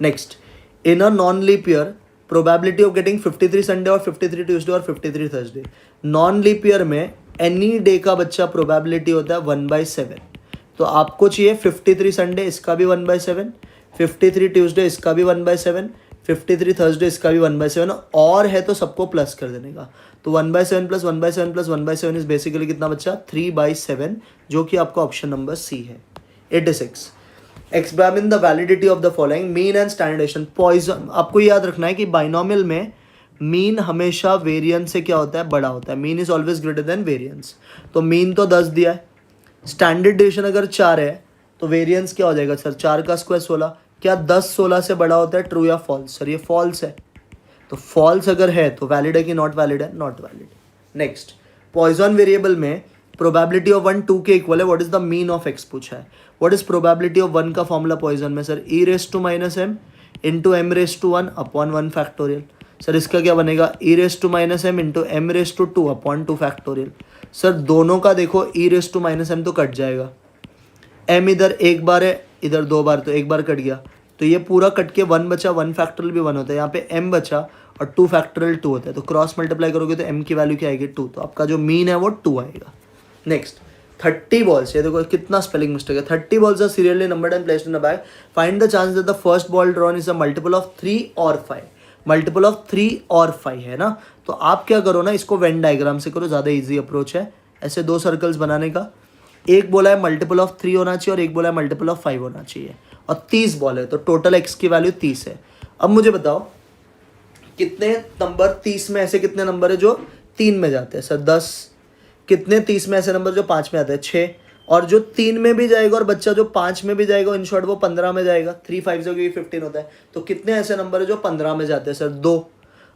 Next, in a non leap year probability of getting 53 Sunday और 53 ट्यूसडे और 53 थर्सडे। नॉन लीप ईयर में एनी डे का बच्चा प्रोबेबिलिटी होता है 1/7। तो आपको चाहिए 53 संडे, इसका भी 1/7, 53 ट्यूसडे इसका भी 1/7, 53 थर्सडे इसका भी 1/7, और है तो सबको प्लस कर देने का। तो 1/7 प्लस 1/7 प्लस 1/7 इज बेसिकली कितना बच्चा 3/7, जो कि आपका ऑप्शन नंबर सी है। 86, experiment the validity of the following mean and standardisation. Poisson, आपको याद रखना है कि बाइनोमियल में मीन हमेशा वेरियंस से क्या होता है, बड़ा होता है। Mean is always greater than variance. तो मीन तो 10 दिया है, स्टैंडर्ड डेविएशन अगर 4 है तो वेरियंस क्या हो जाएगा सर, 4 का स्क्वायर 16। क्या 10 16 से बड़ा होता है, ट्रू या फॉल्स? सर ये फॉल्स है। तो फॉल्स अगर है तो वैलिड है कि नॉट वैलिड है, not valid. Next, Poisson variable में प्रोबेबिलिटी ऑफ 1 2 के इक्वल है, what is the mean of x पूछा है। व्हाट इज प्रोबेबिलिटी ऑफ 1 का फॉर्मूला पॉइजन में sir, e⁻m into m⁻1 upon 1 factorial. Sir इसका क्या बनेगा, e⁻m into m⁻2 upon 2 factorial. Sir दोनों का देखो e⁻m तो कट जाएगा, m इधर एक बार है, इधर 2 बार, तो एक बार कट गया, तो ये पूरा कट के 1 बचा, 1 फैक्टोरियल भी 1 होता है। यहाँ पे m बचा और 2 फैक्टोरियल 2 होता है, तो क्रॉस मल्टीप्लाई करोगे तो m की वैल्यू क्या आएगी 2। तो आपका जो मीन है वो 2 आएगा। नेक्स्ट, 30 बॉल्स, ये देखो कितना स्पेलिंग मिस्टेक है। 30 balls are serially numbered and placed in a bag. Find the chance that the first ball drawn is a multiple of 3 और 5। मल्टीपल ऑफ 3 और 5 है ना, तो आप क्या करो ना, इसको वेन डायग्राम से करो, ज़्यादा ईजी अप्रोच है। ऐसे 2 सर्कल्स बनाने का, एक बोला है मल्टीपल ऑफ 3 होना चाहिए और एक बोला है मल्टीपल ऑफ 5 होना चाहिए, और 30 बॉल है, तो टोटल एक्स की वैल्यू 30 है। अब मुझे बताओ कितने नंबर 30 में ऐसे कितने नंबर है जो 3 में जाते हैं सर, 10। कितने 30 में ऐसे नंबर जो 5 में आते हैं, 6। और जो 3 में भी जाएगा और बच्चा जो 5 में भी जाएगा, इन शॉर्ट वो 15 में जाएगा। 3 5 जो कि 15 होता है, तो कितने ऐसे नंबर है जो 15 में जाते हैं सर, 2।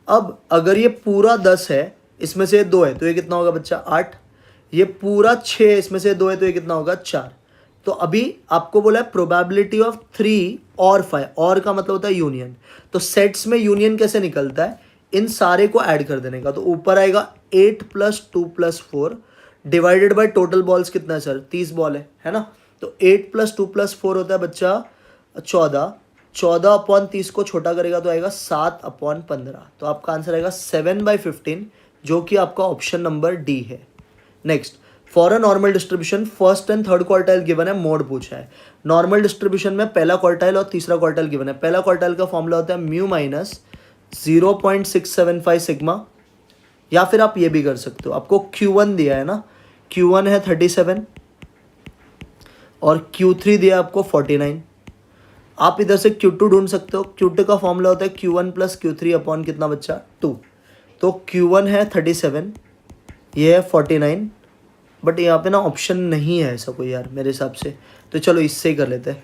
अब अगर ये पूरा 10 है, इसमें से 2 है, तो ये कितना होगा बच्चा 8। ये पूरा 6, इसमें से 2 है, तो ये कितना होगा 4। तो अभी आपको बोला है प्रोबेबिलिटी ऑफ 3 और 5, और का मतलब होता है यूनियन। तो सेट्स में यूनियन कैसे निकलता है, इन सारे को ऐड कर देने का। तो ऊपर आएगा 8 + 2 + 4 डिवाइडेड बाय टोटल बॉल्स कितना है सर, 30 बॉल है ना। तो 8 + 2 + 4 होता है बच्चा 14। 14 अपॉन 30 को छोटा करेगा तो आएगा 7 अपॉन 15। तो आपका आंसर आएगा 7/15, जो कि आपका ऑप्शन नंबर डी है। Next, for a normal distribution first and third quartile given है, मोड पूछा है। नॉर्मल डिस्ट्रीब्यूशन में पहला क्वार्टाइल और तीसरा क्वार्टाइल गिवन है। पहला क्वार्टाइल का फॉर्मूला होता है म्यू माइनस 0.675 सिग्मा, या फिर आप ये भी कर सकते हो, आपको Q1 दिया है ना, Q1 है 37 और Q3 दिया आपको 49। आप इधर से Q2 ढूंढ सकते हो। Q2 का फॉर्मूला होता है Q1 + Q3 अपॉन कितना बच्चा 2। तो Q1 है 37, ये है 49, बट यहाँ पे ना ऑप्शन नहीं है ऐसा कोई यार मेरे हिसाब से, तो चलो इससे ही कर लेते हैं।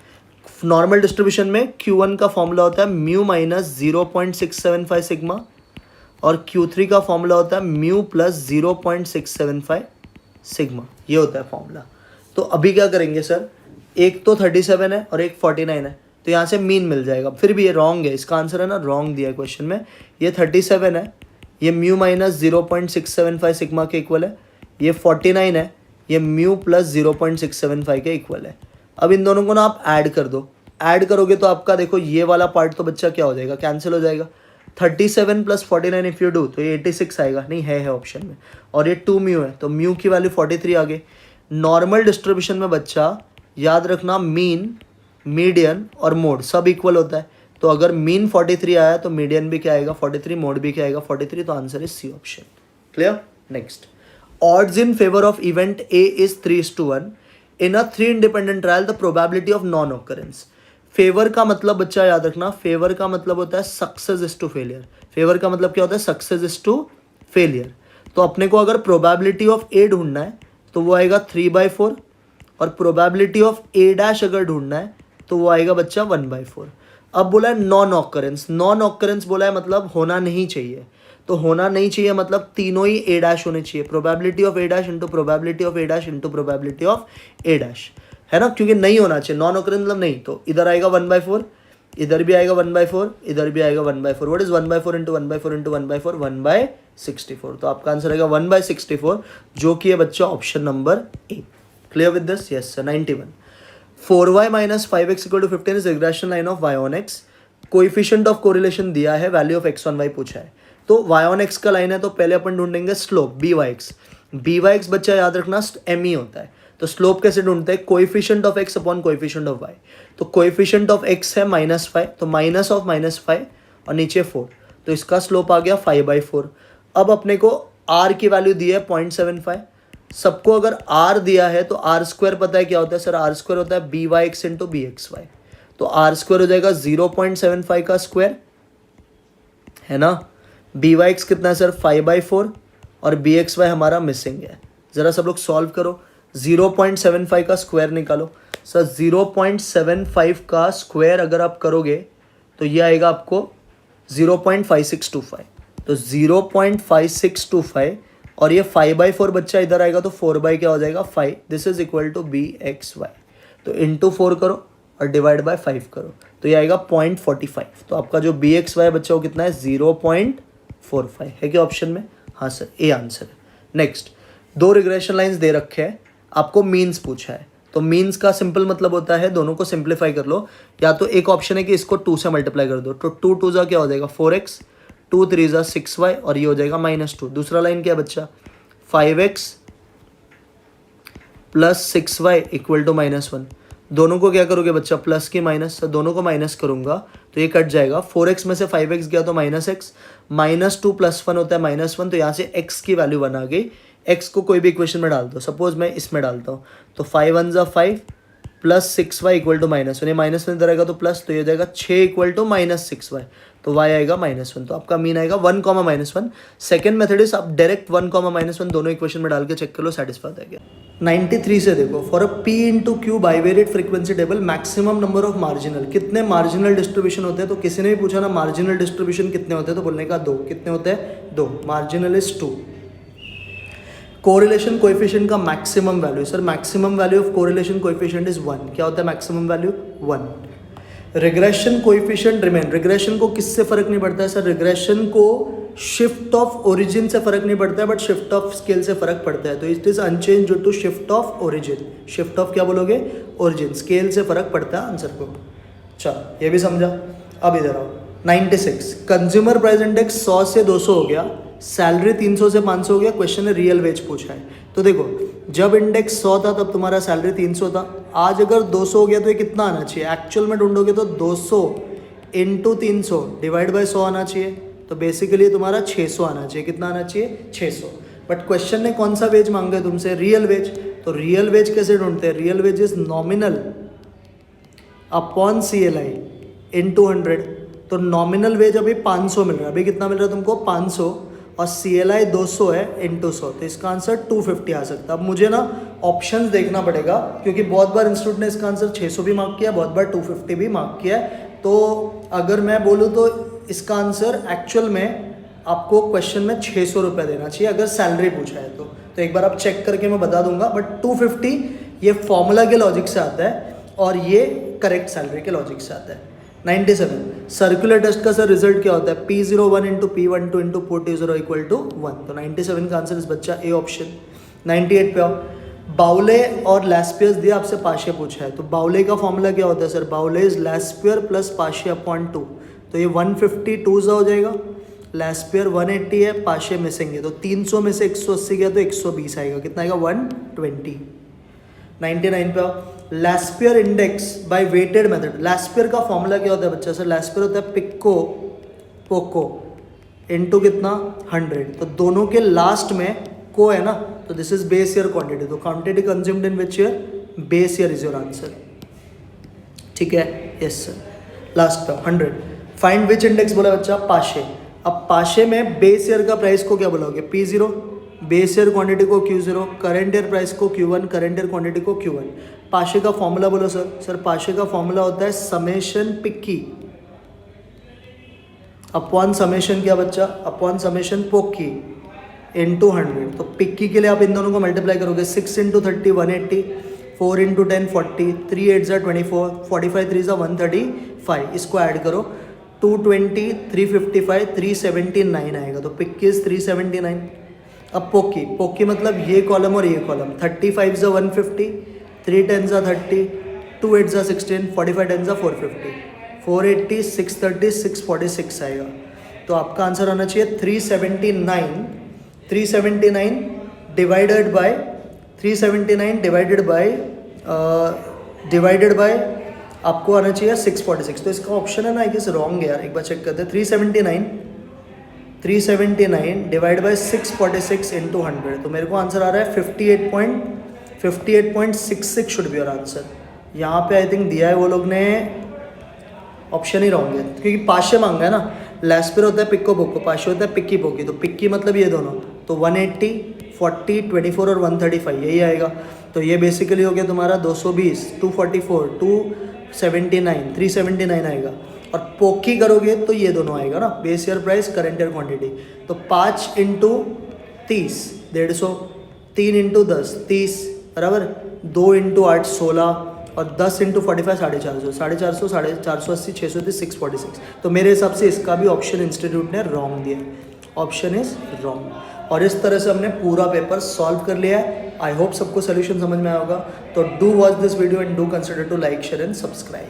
नॉर्मल डिस्ट्रीब्यूशन में Q1 का फॉर्मूला होता है म्यू माइनस 0.675 सिग्मा और Q3 का फॉर्मूला होता है म्यू प्लस 0.675 सिग्मा, ये होता है फॉर्मूला। तो अभी क्या करेंगे सर, एक तो 37 है और एक 49 है, तो यहाँ से मीन मिल जाएगा। फिर भी ये रॉन्ग है, इसका आंसर है ना रॉन्ग दिया है क्वेश्चन में। ये 37 है, ये म्यू माइनस 0.675 सिग्मा के इक्वल है। ये 49 है, ये म्यू प्लस 0.675 के इक्वल है। अब इन दोनों को ना आप ऐड कर दो, ऐड करोगे तो आपका देखो ये वाला पार्ट तो बच्चा क्या हो जाएगा, कैंसिल हो जाएगा। 37 + 49 इफ़ यू डू तो ये 86 आएगा, नहीं है ऑप्शन में, और ये 2 म्यू है, तो म्यू की वैल्यू 43 आ गई। नॉर्मल डिस्ट्रीब्यूशन में बच्चा याद रखना मीन, मीडियन और मोड सब इक्वल होता है। तो अगर मीन 43 आया तो मीडियन भी क्या आएगा 43, मोड भी क्या आएगा 43, तो answer is C option. Clear. Next, odds in favor of event A is 3:1. In a 3 independent trial, the probability of non-occurrence. Favour का मतलब बच्चा याद रखना, फेवर का मतलब होता है success is to failure. Favour का मतलब क्या होता है? Success is to failure. तो अपने को अगर प्रोबेबिलिटी ऑफ ए ढूंढना है तो वो आएगा 3/4, और प्रोबेबिलिटी ऑफ ए डैश अगर ढूंढना है तो वो आएगा बच्चा 1/4. अब बोला है नॉन ऑकरेंस. नॉन ऑकरेंस बोला है मतलब होना नहीं चाहिए. तो होना नहीं चाहिए मतलब तीनों ही ए डैश होने चाहिए. Probability of A dash into probability of A dash into probability of A dash, है ना, क्योंकि नहीं होना चाहिए. नॉन ऑकरेंस मतलब नहीं. तो इधर आएगा 1/4, इधर भी आएगा 1/4, इधर भी आएगा 1/4. What is 1/4 into 1/4 into 1/4? 1/64. तो आपका आंसर आएगा 1/64, जो कि है बच्चा option number A. Clear with this? Yes sir. 91. 4y minus 5x equal to 15 is regression line of y on x. Coefficient of correlation दिया है, value of x on y पूछा है. तो y on x का line है तो पहले अपन ढूंढेंगे स्लोप byx. byx बच्चा याद रखना me होता है. तो स्लोप कैसे ढूंढते हैं? Coefficient of x upon coefficient of y. तो कोइफिशिएंट ऑफ x है -5, तो माइनस ऑफ -5 और नीचे 4, तो इसका स्लोप आ गया 5/4. अब अपने को r की वैल्यू दी है 0.75. सबको अगर r दिया है तो r स्क्वायर पता है क्या होता है सर? r स्क्वायर होता है byx इंटू bxy. तो r स्क्वायर हो जाएगा 0.75 का स्क्वायर, है ना. byx कितना है सर? 5/4, और bxy हमारा मिसिंग है. ज़रा सब लोग सॉल्व करो. 0.75 का स्क्वायर निकालो. सर 0.75 का स्क्वायर अगर आप करोगे तो ये आएगा आपको 0.5625. तो 0.5625 और ये 5/4 बच्चा इधर आएगा तो 4 क्या हो जाएगा? 5. This is equal to bxy. तो इंटू 4 करो और डिवाइड बाय 5 करो तो ये आएगा 0.45. तो आपका जो bxy बच्चा वो कितना है? 0.45 है क्या ऑप्शन में? हाँ सर, ए आंसर है. नेक्स्ट, 2 रिग्रेशन लाइंस दे रखे हैं, आपको मीन्स पूछा है. तो मीन्स का सिंपल मतलब होता है दोनों को सिंप्लीफाई कर लो. या तो एक ऑप्शन है कि इसको 2 से मल्टीप्लाई कर दो, तो 2 2 क्या हो जाएगा? 4x, 2 3 6y, और ये हो जाएगा -2. दूसरा लाइन क्या है बच्चा? 5x plus 6y equal to -1. दोनों को क्या करोगे बच्चा? प्लस की माइनस, दोनों को माइनस करूंगा तो ये कट जाएगा. 4x में से 5x गया तो -x, -2 + 1 होता है -1. तो यहाँ से x की वैल्यू 1 आ गई. x को कोई भी इक्वेशन में डाल दो. सपोज मैं इसमें डालता हूँ तो 5 1 = 5 प्लस 6y इक्वल टू -1. ये माइनस में इधर आएगा तो प्लस, तो ये हो जाएगा 6 इक्वल टू -6y. तो y आएगा -1. तो आपका मीन आएगा 1, -1. सेकेंड मेथड इज आप डायरेक्ट 1, -1 दोनों इक्वेशन में डाल के चेक कर लो, सेटिस्फाई हो गया. 93 से देखो, for a p into Q bivariate frequency table maximum number of marginal. कितने मार्जिनल डिस्ट्रीब्यूशन होते हैं? तो किसी ने भी पूछा ना मार्जिनल डिस्ट्रीब्यूशन कितने होते हैं, तो बोलने का 2. कितने होते हैं? 2. Marginal is 2. कोरिलेशन कोएफिशिएंट का maximum value. Sir maximum value of correlation coefficient is 1. क्या होता है maximum value? 1. Regression coefficient remain. Regression को किससे फर्क नहीं पड़ता है सर? रिग्रेशन को शिफ्ट ऑफ ओरिजिन से फर्क नहीं पड़ता है, बट शिफ्ट ऑफ स्केल से फर्क पड़ता है. तो it is unchanged due to shift of origin. Shift of क्या बोलोगे? ओरिजिन. स्केल से फर्क पड़ता है आंसर को. चलो ये भी समझा. अब इधर आओ. 96, कंज्यूमर प्राइस इंडेक्स 100 से 200 हो गया, सैलरी 300 से 500 हो गया. क्वेश्चन है रियल वेज पूछा है. तो देखो जब इंडेक्स 100 था तब तुम्हारा सैलरी 300 था. आज अगर 200 हो गया तो ये कितना आना चाहिए? एक्चुअल में ढूंढोगे तो 200 इंटू 300 डिवाइड बाय 100 आना चाहिए. तो बेसिकली तुम्हारा 600 आना चाहिए. कितना आना चाहिए? 600. बट क्वेश्चन ने कौन सा वेज मांगा है तुमसे? Real veg. तो रियल वेज कैसे ढूंढते हैं? Real veg is nominal upon CLI into 100. तो नॉमिनल वेज अभी 500 मिल रहा है. अभी कितना मिल रहा है तुमको? 500, और CLI 200 है इंटू 100. तो इसका आंसर 250 आ सकता है. अब मुझे ना ऑप्शंस देखना पड़ेगा क्योंकि बहुत बार इंस्टीट्यूट ने इसका आंसर 600 भी मार्क किया, बहुत बार 250 भी मार्क किया है. तो अगर मैं बोलूँ तो इसका आंसर एक्चुअल में आपको क्वेश्चन में 600 रुपये देना चाहिए अगर सैलरी पूछा है तो एक बार आप चेक करके मैं बता दूंगा. बट 250 ये फॉर्मूला के लॉजिक से आता है और ये करेक्ट सैलरी के लॉजिक से आता है. 97, सर्कुलर टेस्ट का सर रिजल्ट क्या होता है? P01 into P12 into P20 equal to 1. तो 97 का आंसर इस बच्चा ए ऑप्शन. 98 पे आओ. बाउले और लैस्पियस दिया, आपसे पाशिया पूछा है. तो बाउले का फॉर्मूला क्या होता है सर? बाउले इज लैस्पियर प्लस पाशिया अपॉन 2. तो ये 152 हो जाएगा. लैस्पियर 180 है, पाशिया मिसिंग है. तो 300 में से 180 गया तो 120 आएगा. कितना आएगा? 120. 99 पे आओ. लैस्पियर इंडेक्स बाय वेटेड मेथड. लैस्पियर का फॉर्मूला क्या होता है बच्चा? सर लैस्पियर होता है पिक्को पोको इंटू कितना? 100. तो दोनों के लास्ट में को है ना, तो this is base year quantity, तो quantity consumed in which year, base year is your answer, ठीक है, यस सर। लास्ट पे 100, फाइंड विच इंडेक्स बोला बच्चा, पाशे। अब पाशे में बेस ईयर का प्राइस को क्या बोलोगे, P0, बेस ईयर क्वांटिटी को Q0, करंट ईयर प्राइस को Q1, करंट ईयर क्वांटिटी को Q1। पाशे का फॉर्मूला बोलो सर। सर पाशे का फॉर्मूला होता है समेशन पिक्की अपॉन समेशन क्या बच्चा, अपॉन समेशन पोक्की इनटू 100। तो पिक्की के लिए आप इन दोनों को मल्टीप्लाई करोगे, 6 × 30 180, 4 × 10 40, 3 8 24, 45 3 135, इसको ऐड करो, 220, 355, 379 आएगा, तो पिक्की इज 379। अब पोक्की, पोक्की मतलब ये कॉलम और ये कॉलम, 35 × 150, 3 10 30, 2 8 16, 45 10 450, 480, 630, 646 आएगा। तो आपका आंसर आना चाहिए 379, 379 डिवाइडेड बाय 379 डिवाइडेड बाय आपको आना चाहिए 646। तो इसका ऑप्शन है ना, आई गेस रॉन्ग है यार, एक बार चेक करते हैं। 379 डिवाइड बाय 646 इंटू 100, तो मेरे को आंसर आ रहा है 58.66 शुड बी योर आंसर। यहाँ पे आई थिंक दिया है वो लोग ने, ऑप्शन ही रॉन्ग है, क्योंकि पाशे मांगा है ना, लैस्पर होता है पिक्को पोक्को, पाशे होता है पिक्की पोक्की, तो पिक्की मतलब ये दोनों, तो 180, 40, 24 और 135 यही आएगा। तो ये बेसिकली हो गया तुम्हारा 220, 244, 279, 379 आएगा। और पोक्की करोगे तो ये दोनों आएगा ना, base year price, current year quantity. तो 5 × 30 150, 3 × 10 30 बराबर, 2 × 8 16 और 10 × 45 450, 450, 480, 630, 646। तो मेरे हिसाब से इसका भी ऑप्शन इंस्टीट्यूट ने रॉन्ग दिया, ऑप्शन इज रॉन्ग। और इस तरह से हमने पूरा पेपर सॉल्व कर लिया है। आई होप सबको सोल्यूशन समझ में आया होगा। तो do watch this video and do consider to like, share and subscribe.